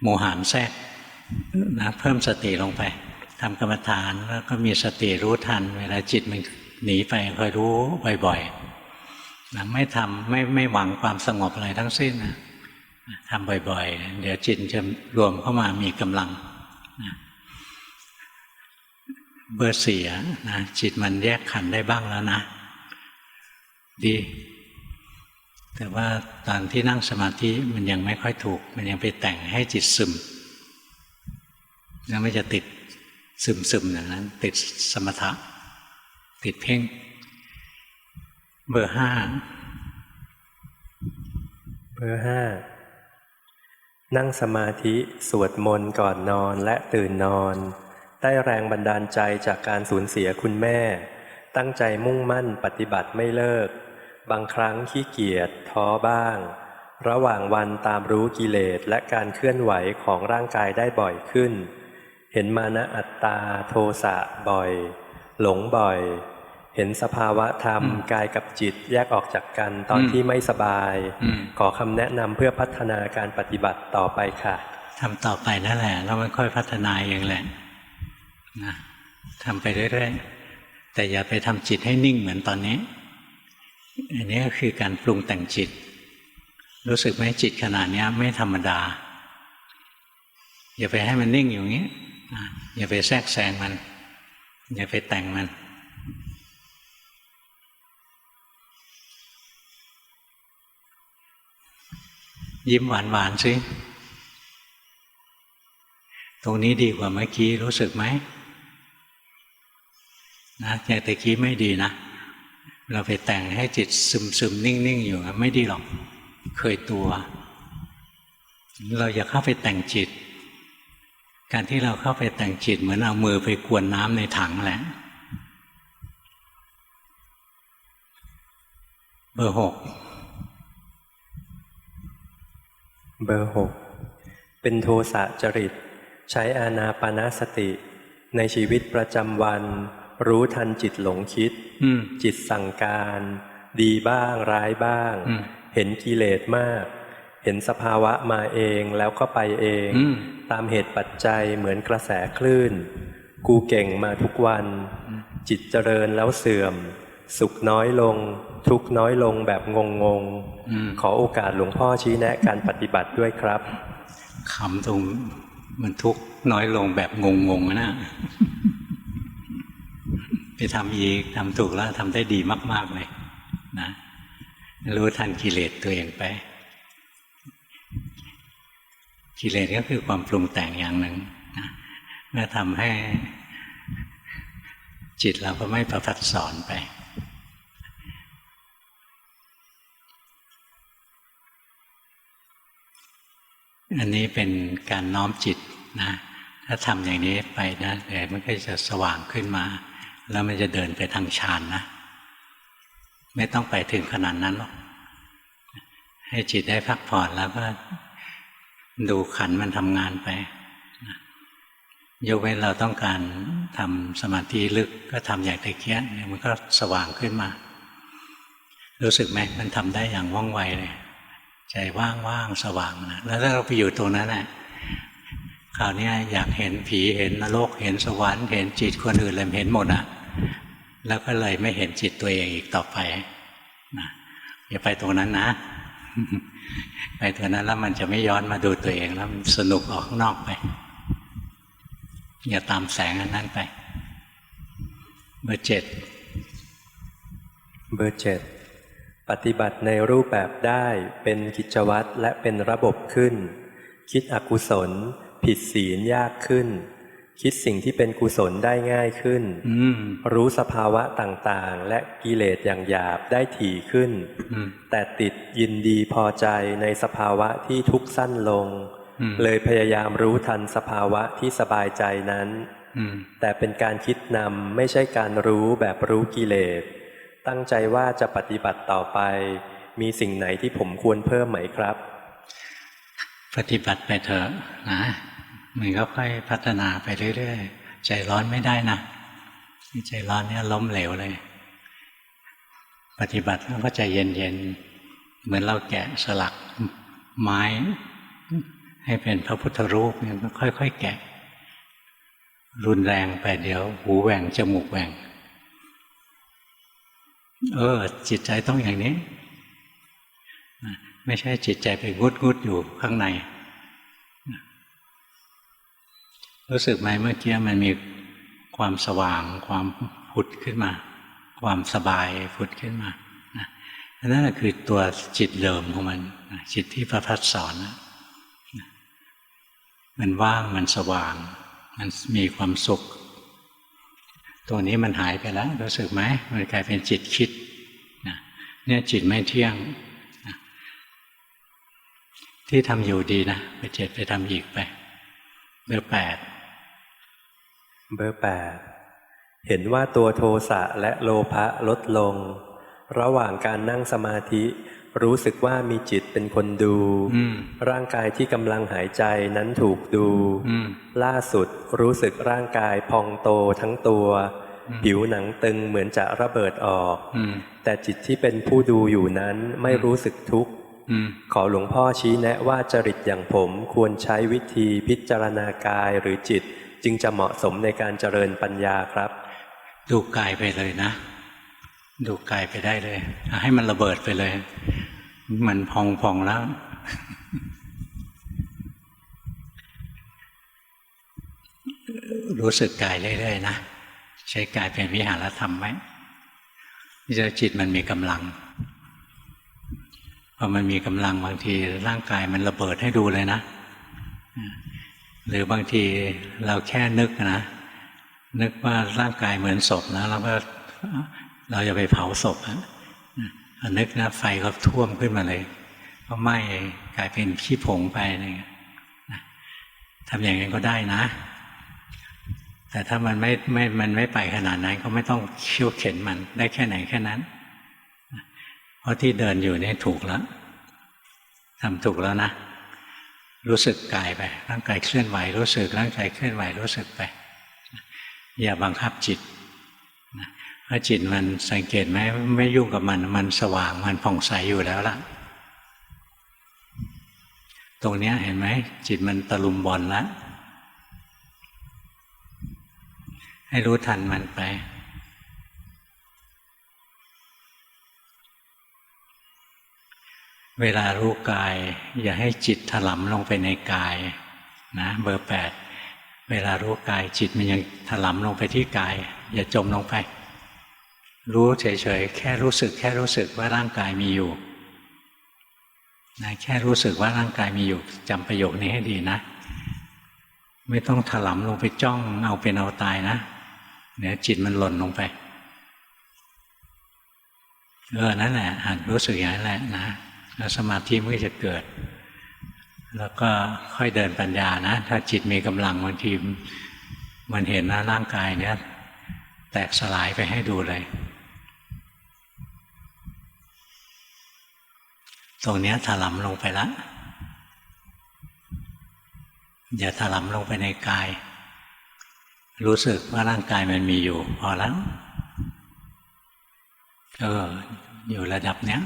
[SPEAKER 1] โมหะแทรกนะเพิ่มสติลงไปทำกรรมฐานแล้วก็มีสติรู้ทันเวลาจิตมันหนีไปคอยรู้บ่อยๆนะไม่ทำไม่หวังความสงบอะไรทั้งสิ้นนะทำบ่อยๆเดี๋ยวจิตจะรวมเข้ามามีกำลังนะเบอร์ 4นะจิตมันแยกขันธ์ได้บ้างแล้วนะดีแต่ว่าตอนที่นั่งสมาธิมันยังไม่ค่อยถูกมันยังไปแต่งให้จิตซึมแล้วมันจะติดซึมอย่างนั้นติดสมถะติดเพ่งเบอร์ 5
[SPEAKER 2] นั่งสมาธิสวดมนต์ก่อนนอนและตื่นนอนได้แรงบันดาลใจจากการสูญเสียคุณแม่ตั้งใจมุ่งมั่นปฏิบัติไม่เลิกบางครั้งขี้เกียจท้อบ้างระหว่างวันตามรู้กิเลสและการเคลื่อนไหวของร่างกายได้บ่อยขึ้นเห็นมานะอัตตาโทสะบ่อยหลงบ่อยเห็นสภาวะธรรมกายกับจิตแยกออกจากกันตอนที่ไม่สบายขอคำแนะนำเพื่อพัฒนาการปฏิบัติต่อไปค่ะ
[SPEAKER 1] ทำต่อไปนั่นแหละแล้วมันค่อยพัฒนาเองแหละนะทำไปเรื่อยๆแต่อย่าไปทำจิตให้นิ่งเหมือนตอนนี้อันนี้ก็คือการปรุงแต่งจิตรู้สึกไหมจิตขนาดนี้ไม่ธรรมดาอย่าไปให้มันนิ่งอยู่อย่างนี้อย่าไปแทรกแซงมันอย่าไปแต่งมันยิ้มหวานๆสิตรงนี้ดีกว่าเมื่อกี้รู้สึกไหมนะอย่างตะกี้ไม่ดีนะเราไปแต่งให้จิตซึมๆนิ่งๆอยู่ไม่ดีหรอกเคยตัวเราอย่าเข้าไปแต่งจิตการที่เราเข้าไปแต่งจิตเหมือนเอามือไปกวนน้ำในถังแหละเบอร์ 6
[SPEAKER 2] เบอร์ 6เป็นโทสะจริตใช้อานาปานสติในชีวิตประจำวันรู้ทันจิตหลงคิดจิตสั่งการดีบ้างร้ายบ้างเห็นกิเลสมากเห็นสภาวะมาเองแล้วก็ไปเองตามเหตุปัจจัยเหมือนกระแสคลื่นกูเก่งมาทุกวันจิตเจริญแล้วเสื่อมสุขน้อยลงทุกข์น้อยลงแบบงงขอโอกาสหลวงพ่อชี้แนะการปฏิบัติด้วยครับ
[SPEAKER 1] คำตรงมันทุกข์น้อยลงแบบงงๆนะไปทำอีกทำถูกแล้วทำได้ดีมากๆเลยนะรู้ทันกิเลสตัวเองไปกิเลสก็คือความปรุงแต่งอย่างหนึ่งนะเมื่อทำให้จิตเราก็ไม่ประพัดสอนไปอันนี้เป็นการน้อมจิตนะถ้าทำอย่างนี้ไปนะเดี๋ยวมันก็จะสว่างขึ้นมาแล้วมันจะเดินไปทางฌานนะไม่ต้องไปถึงขนาดนั้นหรอกให้จิตได้พักผ่อนแล้วก็ดูขันธ์มันทำงานไปยกเว้นเราต้องการทำสมาธิลึกก็ทำอย่างตะเกียบมันก็สว่างขึ้นมารู้สึกไหมมันทำได้อย่างว่องไวเลยใจว่างๆสว่างนะแล้วถ้าเราไปอยู่ตรงนั้นน่ะคราวนี้อยากเห็นผีเห็นนรกเห็นสวรรค์เห็นจิตคนอื่นเลยเห็นหมดอ่ะแล้วก็เลยไม่เห็นจิตตัวเองอีกต่อไปนะอย่าไปตรงนั้นนะ ไปตรงนั้นแล้วมันจะไม่ย้อนมาดูตัวเองแล้วมันสนุกออกข้างนอกไปอย่าตามแสงอันนั้นไปเบอร์ 7
[SPEAKER 2] เบอร์ 7ปฏิบัติในรูปแบบได้เป็นกิจวัตรและเป็นระบบขึ้นคิดอกุศลผิดศีลยากขึ้นคิดสิ่งที่เป็นกุศลได้ง่ายขึ้นรู้สภาวะต่างๆและกิเลสอย่างหยาบได้ถี่ขึ้นแต่ติดยินดีพอใจในสภาวะที่ทุกข์สั้นลงเลยพยายามรู้ทันสภาวะที่สบายใจนั้นแต่เป็นการคิดนำไม่ใช่การรู้แบบรู้กิเลสตั้งใจว่าจะปฏิบัติต่อไปมีสิ่งไหนที่ผมควรเพิ่มไหมครับ
[SPEAKER 1] ปฏิบัติไปเถอะนะมันก็ค่อยพัฒนาไปเรื่อยๆใจร้อนไม่ได้นะใจร้อนเนี่ยล้มเหลวเลยปฏิบัติก็ใจเย็นๆเหมือนเราแกะสลักไม้ให้เป็นพระพุทธรูปเนี่ยก็ค่อยๆแกะรุนแรงไปเดี๋ยวหูแหว่งจมูกแหว่งจิตใจต้องอย่างนี้ไม่ใช่จิตใจไปงุดอยู่ข้างในรู้สึกไหมเมื่อกี้มันมีความสว่างความผุดขึ้นมาความสบายผุดขึ้นมานั่นแหละคือตัวจิตเดิมของมันจิตที่พระพัฒสอนมันว่างมันสว่างมันมีความสุขตัวนี้มันหายไปแล้วรู้สึกไหมมันกลายเป็นจิตคิดเนี่ยจิตไม่เที่ยงที่ทำอยู่ดีนะไป7ไปทำอีกไปเบอร์ 8
[SPEAKER 2] เบอร์ 8เห็นว่าตัวโทสะและโลภะลดลงระหว่างการนั่งสมาธิรู้สึกว่ามีจิตเป็นคนดูร่างกายที่กำลังหายใจนั้นถูกดูล่าสุดรู้สึกร่างกายพองโตทั้งตัวผิวหนังตึงเหมือนจะระเบิดออกแต่จิตที่เป็นผู้ดูอยู่นั้นไม่รู้สึกทุกข์ขอหลวงพ่อชี้แนะว่าจริตอย่างผมควรใช้วิธีพิจารณากายหรือจิตจึงจะเหมาะสมในการเจริญปัญญาครับ
[SPEAKER 1] ดูกายไปเลยนะดูกายไปได้เลยให้มันระเบิดไปเลยมันพองแล้ว รู้สึกกายเรื่อยๆนะใช้กายเป็นวิหารธรรมไหมจิตมันมีกำลังพอมันมีกำลังบางทีร่างกายมันระเบิดให้ดูเลยนะหรือบางทีเราแค่นึกนะนึกว่าร่างกายเหมือนศพนะแล้วก็เราจะไปเผาศพนึกนะไฟก็ท่วมขึ้นมาเลยก็ไหม้กลายเป็นขี้ผงไปเนี่ยทำอย่างนั้นก็ได้นะแต่ถ้ามันไม่ไปขนาดนั้นก็ไม่ต้องเคี่ยวเข็นมันได้แค่ไหนแค่นั้นเพราะที่เดินอยู่นี่ถูกแล้วทำถูกแล้วนะ รู้สึกกายไปร่างกายเคลื่อนไหวรู้สึกร่างกายเคลื่อนไหวรู้สึกไปอย่าบังคับจิตเพราะจิตมันสังเกตไหมไม่ยุ่งกับมันสว่างมันผ่องใสอยู่แล้วล่ะตรงนี้เห็นไหมจิตมันตะลุมบอลแล้วให้รู้ทันมันไปเวลารู้กายอย่าให้จิตถลำลงไปในกายนะเบอร์ 8เวลารู้กายจิตมันยังถลำลงไปที่กายอย่าจมลงไปรู้เฉยๆแค่รู้สึกว่าร่างกายมีอยู่นะแค่รู้สึกว่าร่างกายมีอยู่จำประโยคนี้ให้ดีนะไม่ต้องถลำลงไปจ้องเอาเป็นเอาตายนะเดี๋ยวจิตมันหล่นลงไปนั่นแหละหัดรู้สึกอย่างนั้นแหละนะแล้วสมาธิมันก็จะเกิดแล้วก็ค่อยเดินปัญญานะถ้าจิตมีกำลังบางทีมันเห็นนะร่างกายเนี้ยแตกสลายไปให้ดูเลยตรงนี้ถลำลงไปละอย่าถลำลงไปในกายรู้สึกว่าร่างกายมันมีอยู่พอแล้วอยู่ระดับเนี้ย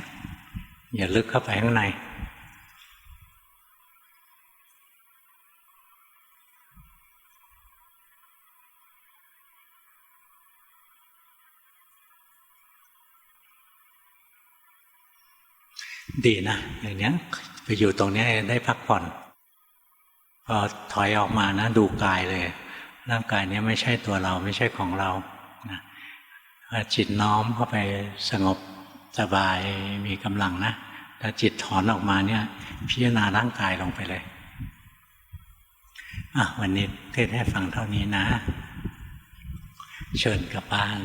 [SPEAKER 1] อย่าลึกเข้าไปข้างในดีนะอย่างเนี้ยไปอยู่ตรงนี้ได้พักผ่อนพอถอยออกมานะดูกายเลยร่างกายนี้ไม่ใช่ตัวเราไม่ใช่ของเรานะจิตน้อมเข้าไปสงบสบายมีกำลังนะถ้าจิตถอนออกมาเนี่ยพิจารณาร่างกายลงไปเลยวันนี้เทศน์ให้ฟังเท่านี้นะเชิญกลับบ้าน